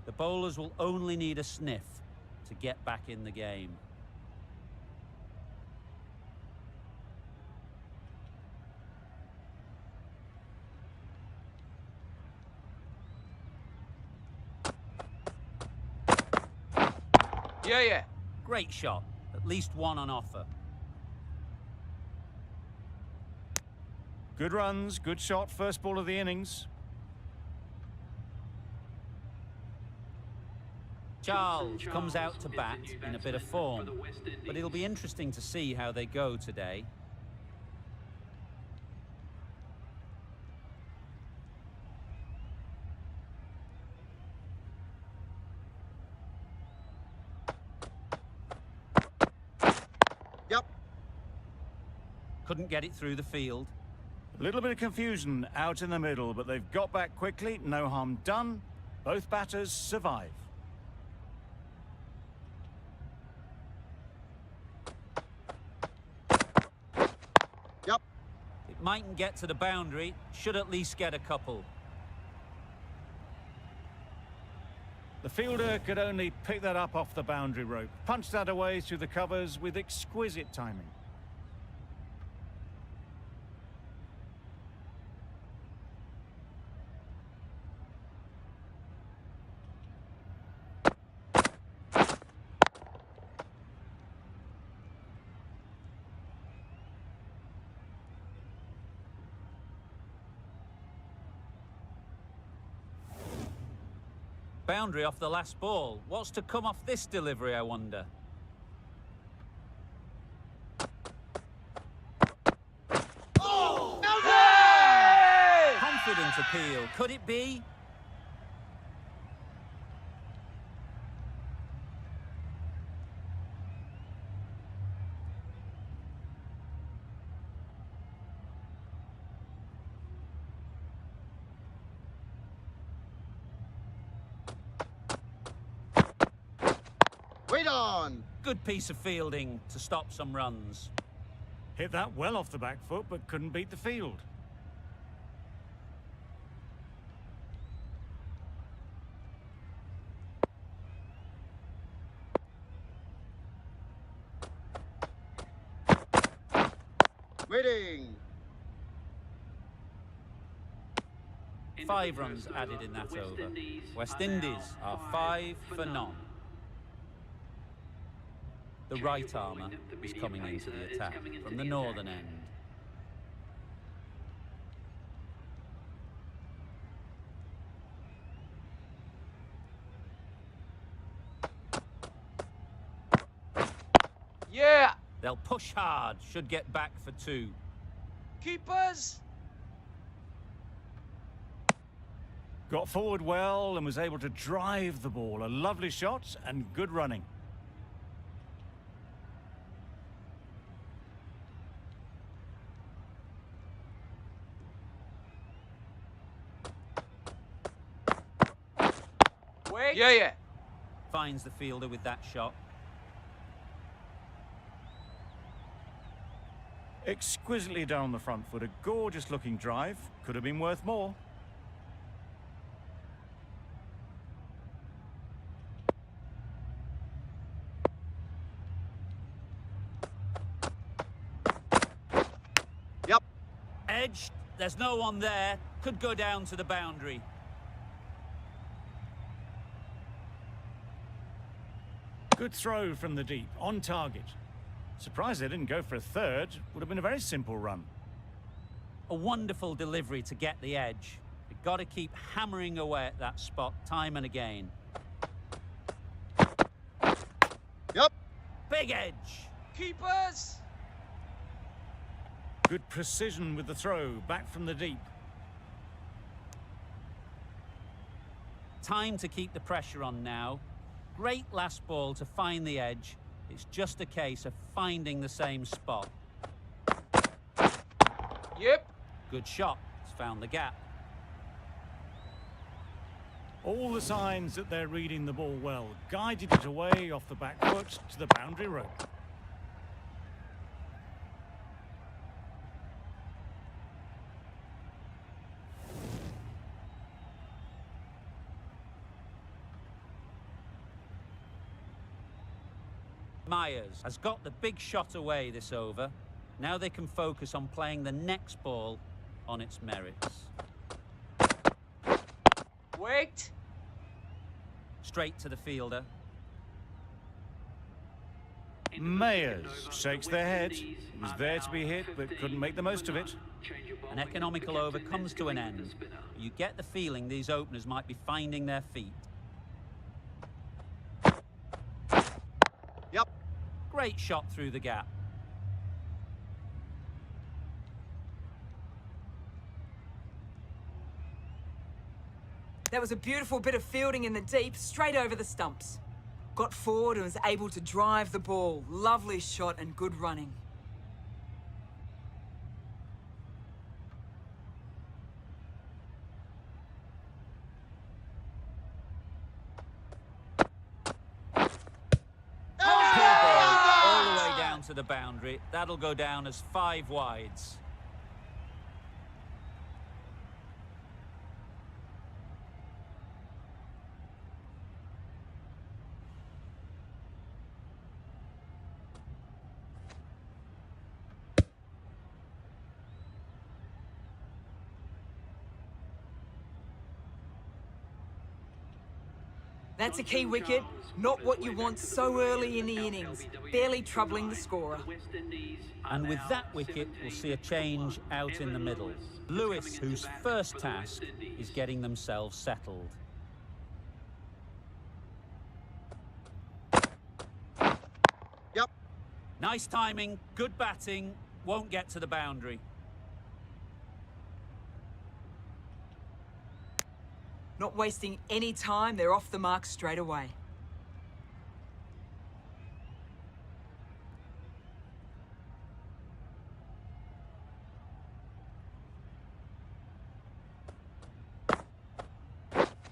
The bowlers will only need a sniff to get back in the game. Yeah, yeah. Great shot. At least one on offer. Good runs, good shot, first ball of the innings. Charles comes out to bat in a bit of form, but it'll be interesting to see how they go today. Yep. Couldn't get it through the field. A little bit of confusion out in the middle, but they've got back quickly, no harm done. Both batters survive. Yep. It mightn't get to the boundary, should at least get a couple. The fielder could only pick that up off the boundary rope, punch that away through the covers with exquisite timing. Boundary off the last ball. What's to come off this delivery, I wonder? Oh! Hey! Confident appeal. Could it be? Wait on! Good piece of fielding to stop some runs. Hit that well off the back foot, but couldn't beat the field. Waiting! 5 runs added in that over. West Indies are 5 for none. The right armour is coming into the attack from the northern end. Yeah. They'll push hard, should get back for 2. Keepers. Got forward well and was able to drive the ball. A lovely shot and good running. Wait. Yeah, yeah. Finds the fielder with that shot. Exquisitely down the front foot. A gorgeous looking drive. Could have been worth more. Yep. Edged. There's no one there. Could go down to the boundary. Good throw from the deep, on target. Surprised they didn't go for a third. Would have been a very simple run. A wonderful delivery to get the edge. You've got to keep hammering away at that spot time and again. Yep. Big edge. Keepers. Good precision with the throw, back from the deep. Time to keep the pressure on now. Great last ball to find the edge. It's just a case of finding the same spot. Yep. Good shot. It's found the gap. All the signs that they're reading the ball well. Guided it away off the back foot to the boundary rope. Myers has got the big shot away this over. Now they can focus on playing the next ball on its merits. Wait. Straight to the fielder. Mayers shakes their head. He was there to be hit, but couldn't make the most of it. An economical over comes to an end. You get the feeling these openers might be finding their feet. Yep. Great shot through the gap. That was a beautiful bit of fielding in the deep, straight over the stumps. Got forward and was able to drive the ball. Lovely shot and good running. All the way down to the boundary. That'll go down as 5 wides. That's a key wicket, not what you want so early in the innings, barely troubling the scorer. And with that wicket, we'll see a change out in the middle. Lewis, whose first task is getting themselves settled. Yep. Nice timing, good batting, won't get to the boundary. Not wasting any time, they're off the mark straight away.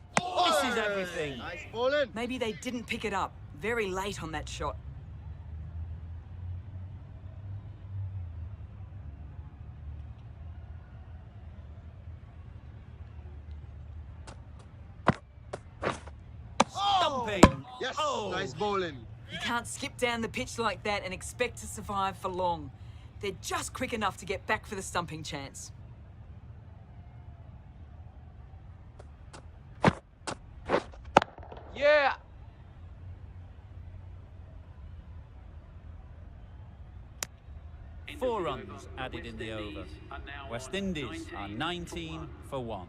This is everything. Nice bowling. Maybe they didn't pick it up. Very late on that shot. Stumping. Yes. Oh. Nice bowling. You can't skip down the pitch like that and expect to survive for long. They're just quick enough to get back for the stumping chance. Yeah. Four runs added in the over. West Indies are 19 for 1.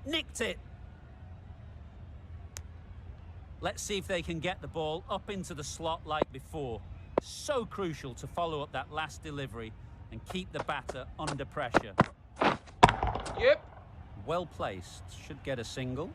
Nicked it. Let's see if they can get the ball up into the slot like before. So crucial to follow up that last delivery and keep the batter under pressure. Yep. Well placed. Should get a single.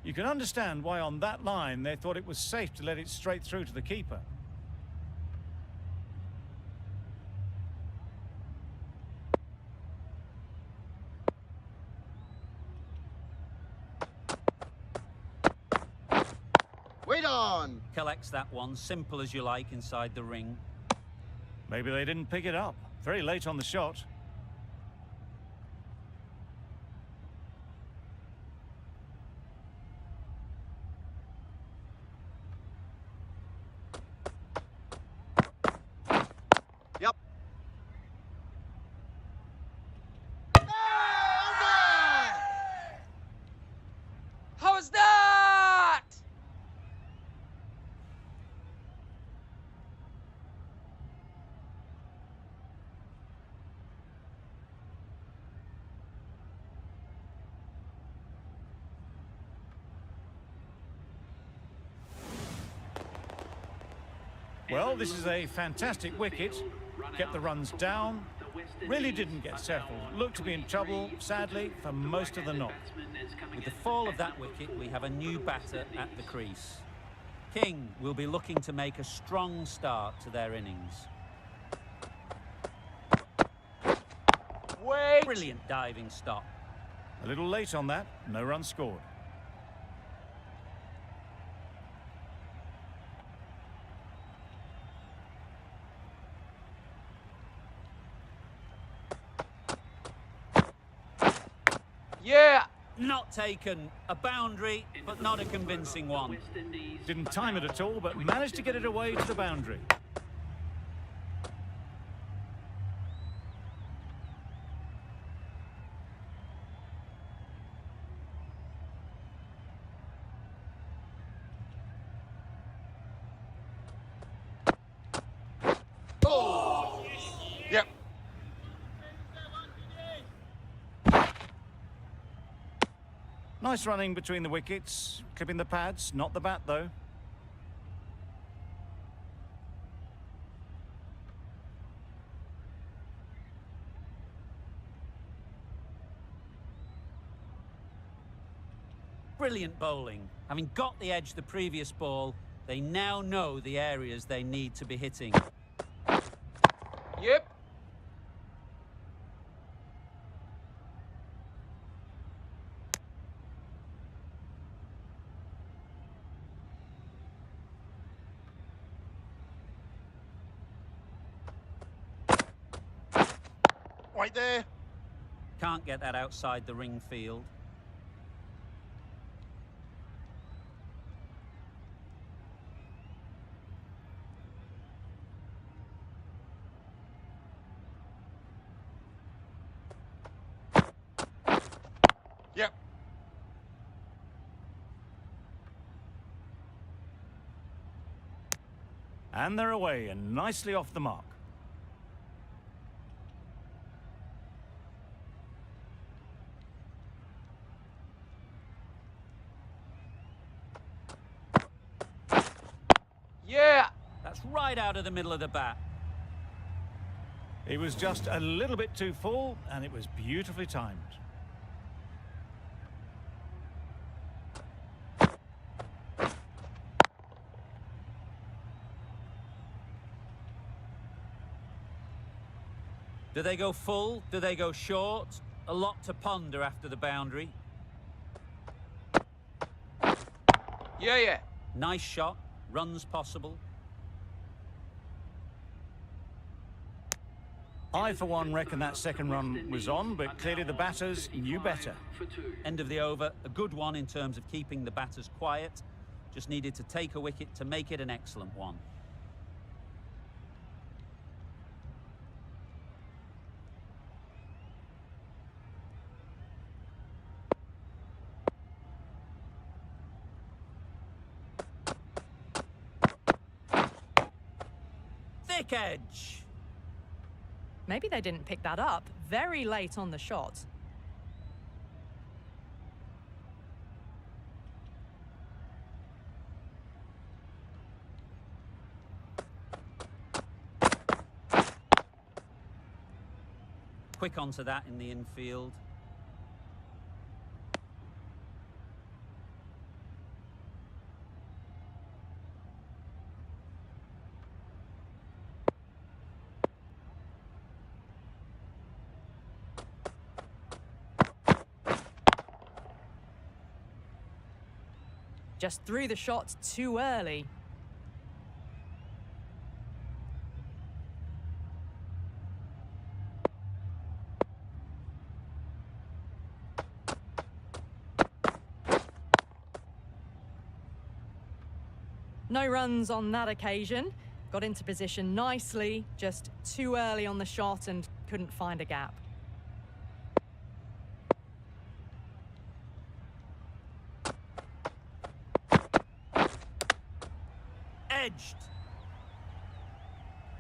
You can understand why on that line they thought it was safe to let it straight through to the keeper. Wait on. Collects that one, simple as you like, inside the ring. Maybe they didn't pick it up. Very late on the shot. Yep. How was that? Well, this is a fantastic wicket. Kept the runs down. Really didn't get settled. Looked to be in trouble, sadly, for most of the knock. With the fall of that wicket, we have a new batter at the crease. King will be looking to make a strong start to their innings. Wait! Brilliant diving stop. A little late on that, no runs scored. Yeah! Not taken. A boundary, but not a convincing one. Didn't time it at all, but managed to get it away to the boundary. Oh! Yep. Nice running between the wickets, clipping the pads, not the bat though. Brilliant bowling. Having got the edge the previous ball, they now know the areas they need to be hitting. Yep. Right there. Can't get that outside the ring field. Yep. And they're away and nicely off the mark. Yeah! That's right out of the middle of the bat. It was just a little bit too full and it was beautifully timed. Do they go full? Do they go short? A lot to ponder after the boundary. Yeah, yeah. Nice shot. Runs possible. I, for one, reckon that second run was on, but clearly the batters knew better. End of the over. A good one in terms of keeping the batters quiet. Just needed to take a wicket to make it an excellent one. Thick edge. Maybe they didn't pick that up. Very late on the shot. Quick onto that in the infield. Just threw the shot too early. No runs on that occasion. Got into position nicely, just too early on the shot and couldn't find a gap. Edged.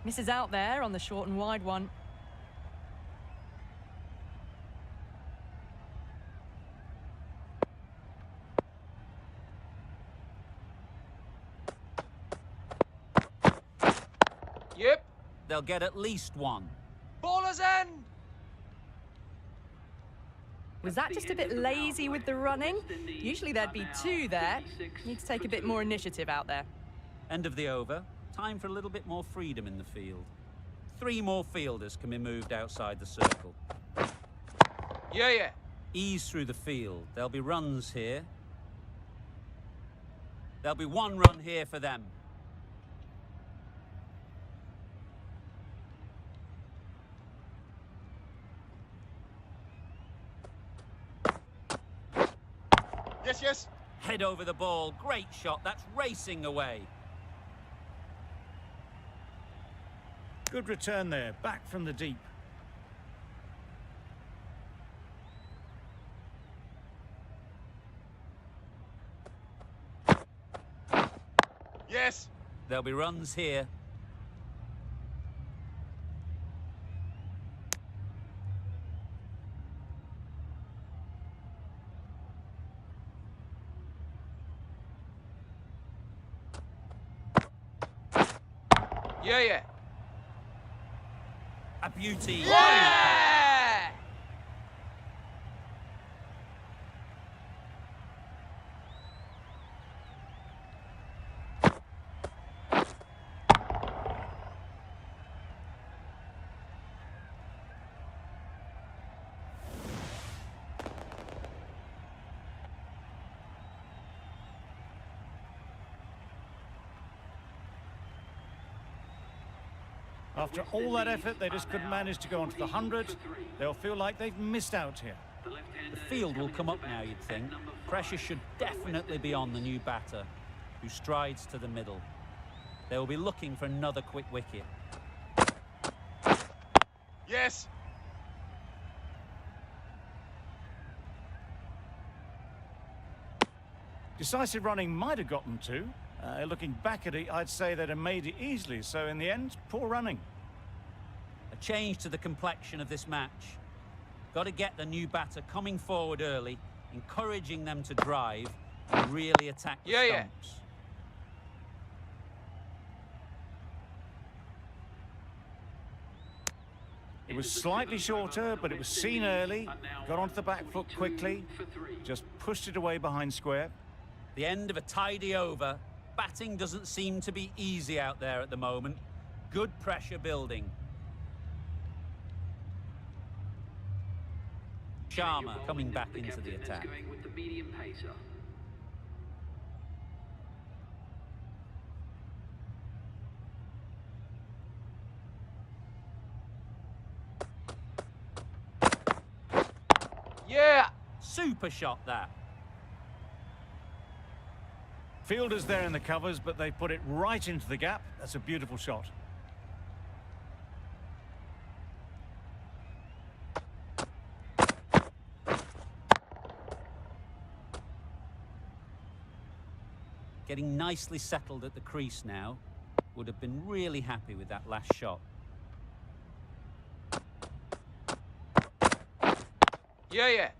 Misses out there on the short and wide one. Yep. They'll get at least one. Baller's end. Was that just a bit lazy with the running? Usually there'd be two there. Need to take a bit more initiative out there. End of the over. Time for a little bit more freedom in the field. 3 more fielders can be moved outside the circle. Yeah, yeah. Ease through the field. There'll be runs here. There'll be 1 run here for them. Yes, yes. Head over the ball. Great shot. That's racing away. Good return there, back from the deep. Yes. There'll be runs here. Yeah, yeah. A beauty. Yeah! After all that effort, they just couldn't manage to go onto the 100. They'll feel like they've missed out here. The field will come up now, you'd think. Pressure should definitely be on the new batter, who strides to the middle. They will be looking for another quick wicket. Yes. Decisive running might have gotten 2. Looking back at it, I'd say they'd have made it easily. So in the end, poor running. A change to the complexion of this match. Got to get the new batter coming forward early, encouraging them to drive and really attack the stumps. It was slightly shorter, but it was seen early. Got onto the back foot quickly. Just pushed it away behind square. The end of a tidy over. Batting doesn't seem to be easy out there at the moment. Good pressure building. Sharma coming back into the attack. With the medium pacer. Yeah. Super shot that. Fielders there in the covers, but they put it right into the gap. That's a beautiful shot. Getting nicely settled at the crease now. Would have been really happy with that last shot. Yeah, yeah.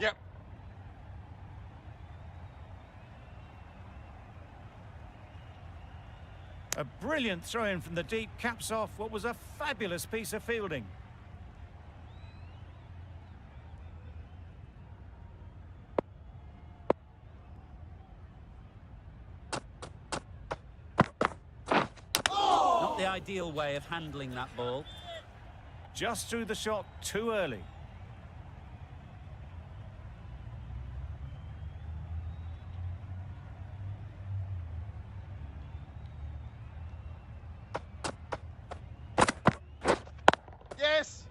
Yep. A brilliant throw-in from the deep caps off what was a fabulous piece of fielding. Not the ideal way of handling that ball. Just threw the shot too early. Yes.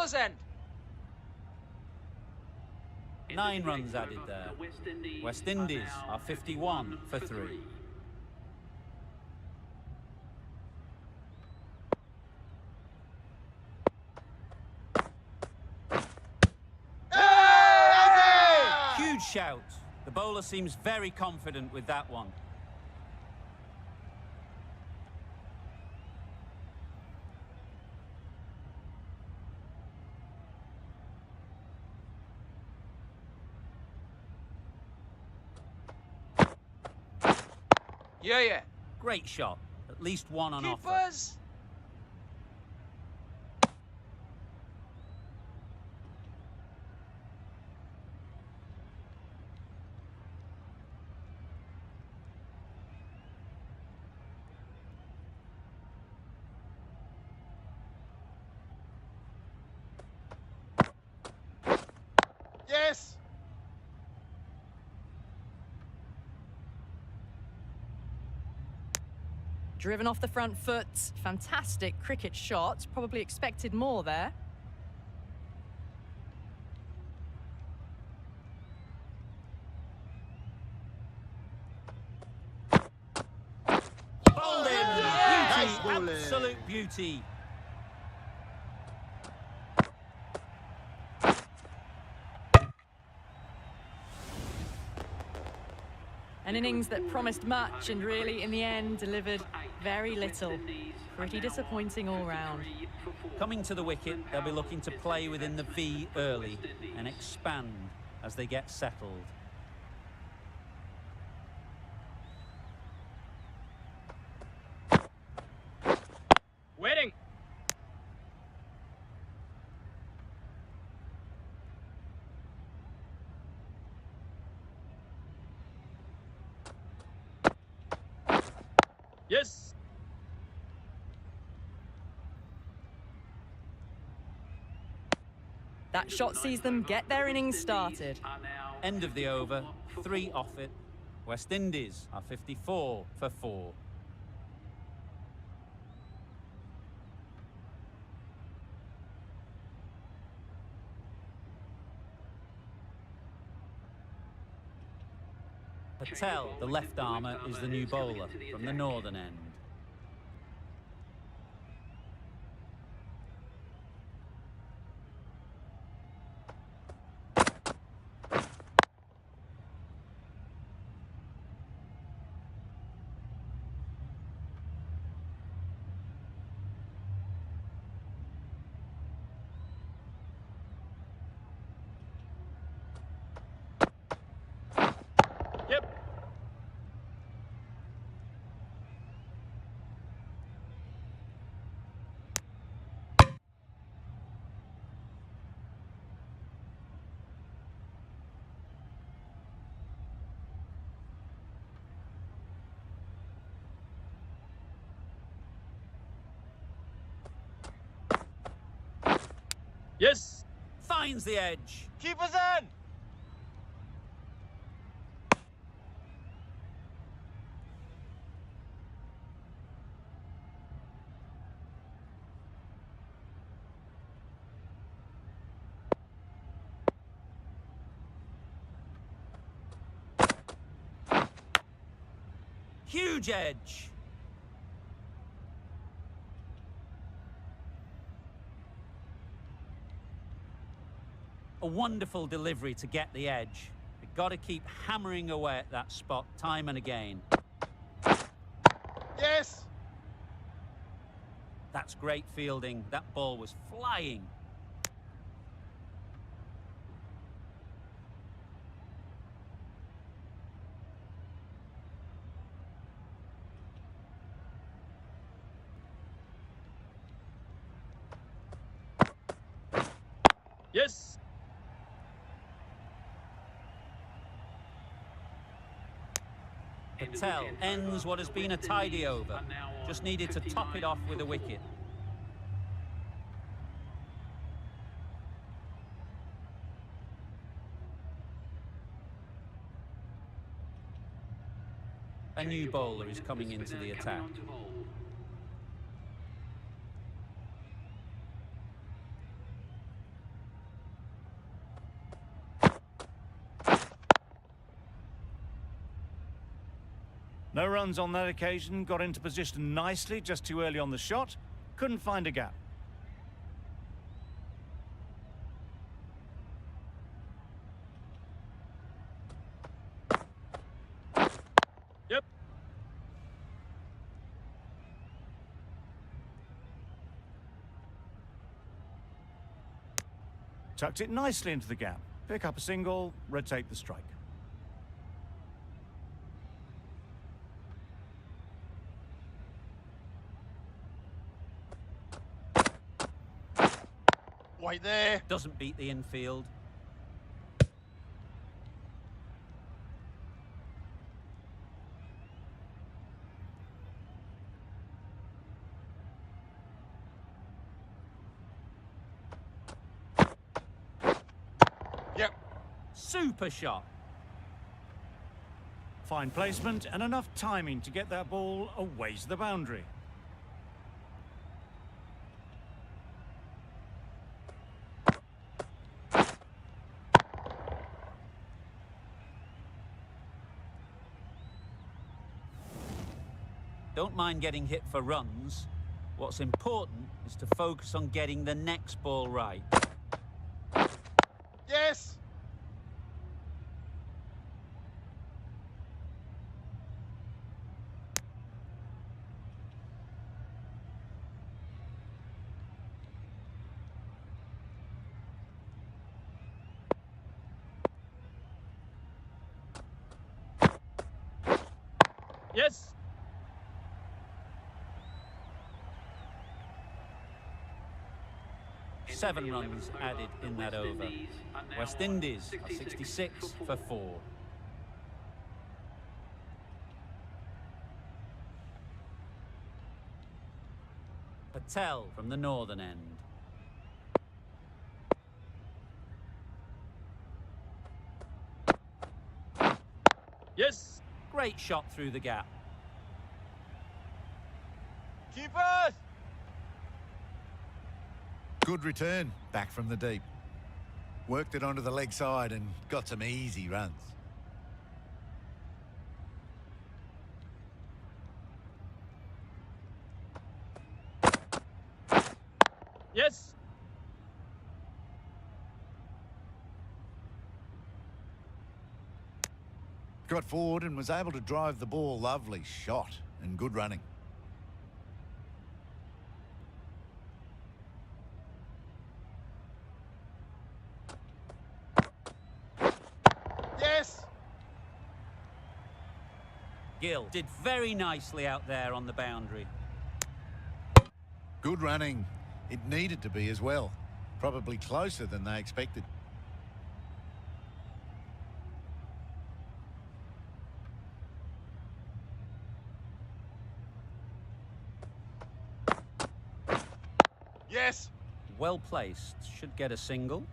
Keeper's end. 9 runs added there. West Indies are 51 for 3. Huge shout. The bowler seems very confident with that one. Yeah, yeah. Great shot. At least one on offer. Keepers. Yes. Driven off the front foot. Fantastic cricket shot. Probably expected more there. Bowled in. Beauty. Absolute beauty. An innings that promised much and really, in the end, delivered very little. Pretty disappointing all round. Coming to the wicket, they'll be looking to play within the V early and expand as they get settled. Waiting. Yes. That shot sees them get their innings started. End of the over, 3 off it. West Indies are 54 for 4. Patel, the left armour, is the new bowler from the northern end. Yep. Yes. Finds the edge. Keeper's end. Huge edge. A wonderful delivery to get the edge. They've got to keep hammering away at that spot time and again. Yes. That's great fielding. That ball was flying. Yes. Patel ends what has been a tidy over. Just needed to top it off with a wicket. A new bowler is coming into the attack. No runs on that occasion, got into position nicely just too early on the shot, couldn't find a gap. Yep. Tucked it nicely into the gap. Pick up a single, rotate the strike. Wait there. Doesn't beat the infield. Yep. Super shot. Fine placement and enough timing to get that ball away to the boundary. Don't mind getting hit for runs. What's important is to focus on getting the next ball right. Yes. Yes. 7 runs added in that over. West Indies are 66 for 4. Patel from the northern end. Yes. Great shot through the gap. Keepers. Good return, back from the deep. Worked it onto the leg side and got some easy runs. Yes. Got forward and was able to drive the ball. Lovely shot and good running. Yes. Gill did very nicely out there on the boundary. Good running. It needed to be as well. Probably closer than they expected. Yes. Well placed. Should get a single.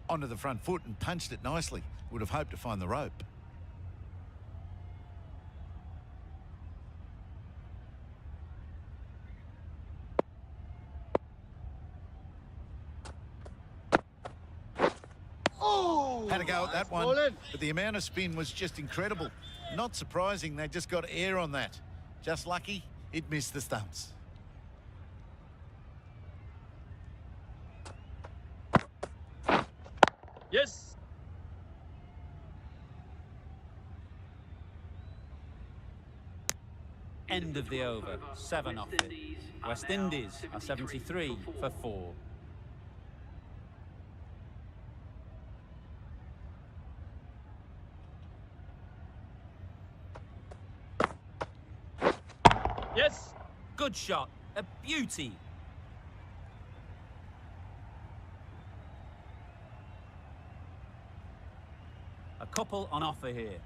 Onto the front foot and punched it nicely. Would have hoped to find the rope. Oh. Had a go at that That's one, bowling. but the amount of spin was just incredible. Not surprising, they just got air on that. Just lucky, it missed the stumps. Yes. End of the over. 7 off it. West Indies are 73 for 4. Yes. Good shot. A beauty. A couple on offer here.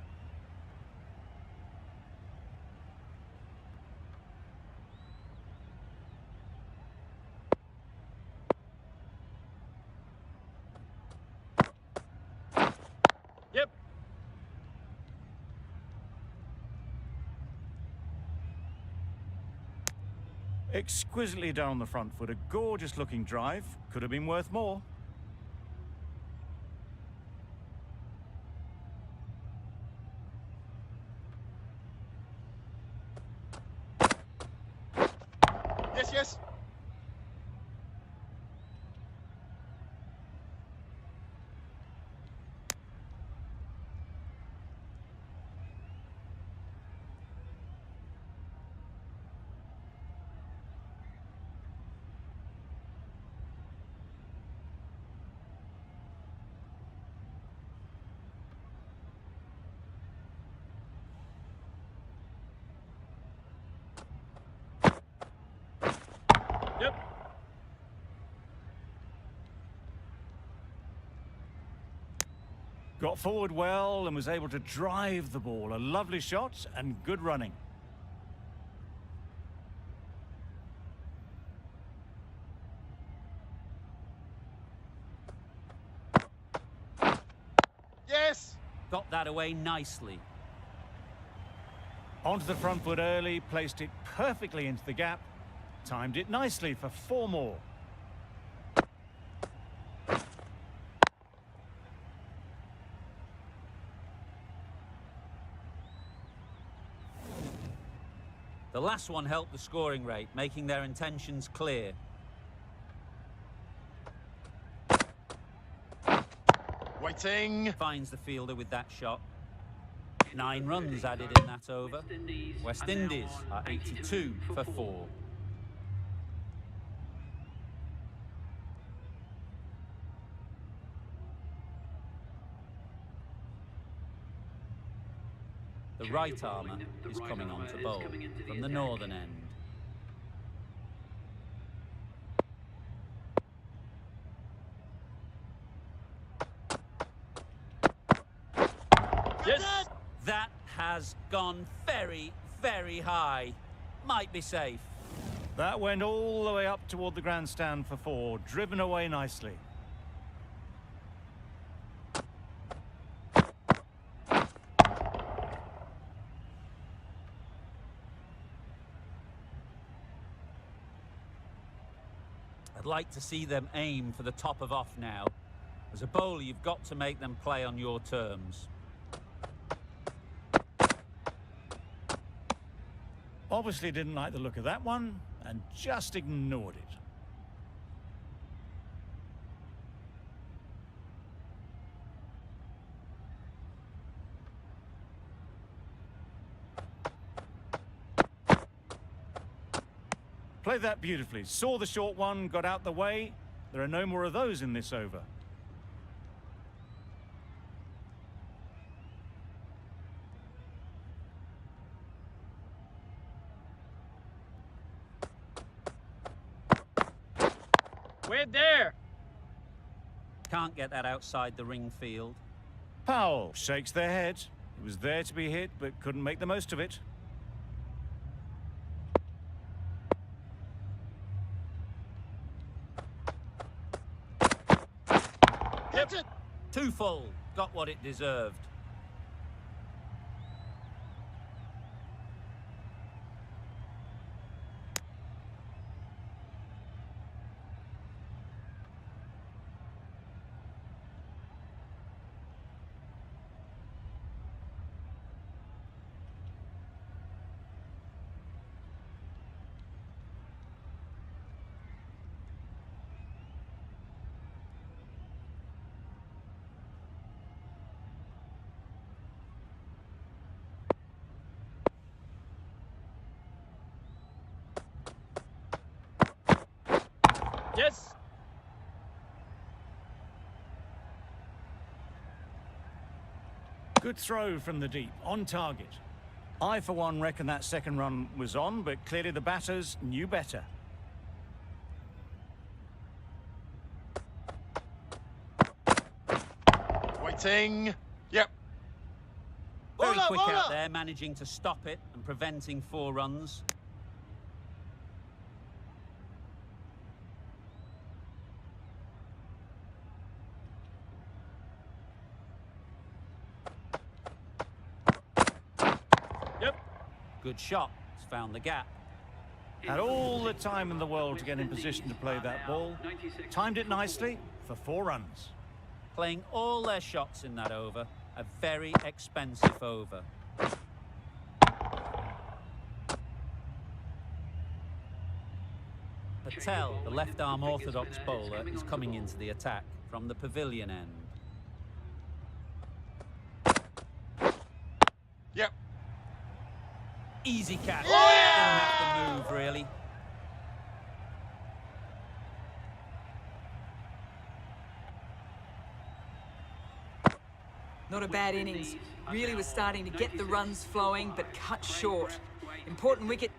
Yep. Exquisitely down the front foot, a gorgeous looking drive. Could have been worth more. Yes. Yep. Got forward well and was able to drive the ball. A lovely shot and good running. Yes. Got that away nicely. Onto the front foot early, placed it perfectly into the gap. Timed it nicely for 4 more. The last one helped the scoring rate, making their intentions clear. Waiting. Finds the fielder with that shot. 9 runs added in that over. West Indies are 82 for 4. The right armour is coming on to bowl from the northern end. Yes. That has gone very, very high. Might be safe. That went all the way up toward the grandstand for 4, driven away nicely. I'd like to see them aim for the top of off now. As a bowler, you've got to make them play on your terms. Obviously didn't like the look of that one and just ignored it. Played that beautifully. Saw the short one, got out the way. There are no more of those in this over. We're there. Can't get that outside the ring field. Powell shakes their head. It was there to be hit, but couldn't make the most of it. Hit it. Too full. Got what it deserved. Yes. Good throw from the deep, on target. I, for one, reckon that second run was on, but clearly the batters knew better. Waiting. Yep. Very Bowler, quick bowler. out there, managing to stop it and preventing 4 runs. Yep. Good shot. It's found the gap. Had all the time in the world to get in position to play that ball. Timed it nicely for 4 runs. Playing all their shots in that over. A very expensive over. Patel, the left-arm orthodox bowler, is coming into the attack from the pavilion end. Yep. Easy catch. Yeah! Didn't have to move, really. Not a bad innings. Really was starting to get the runs flowing, but cut short. Important wicket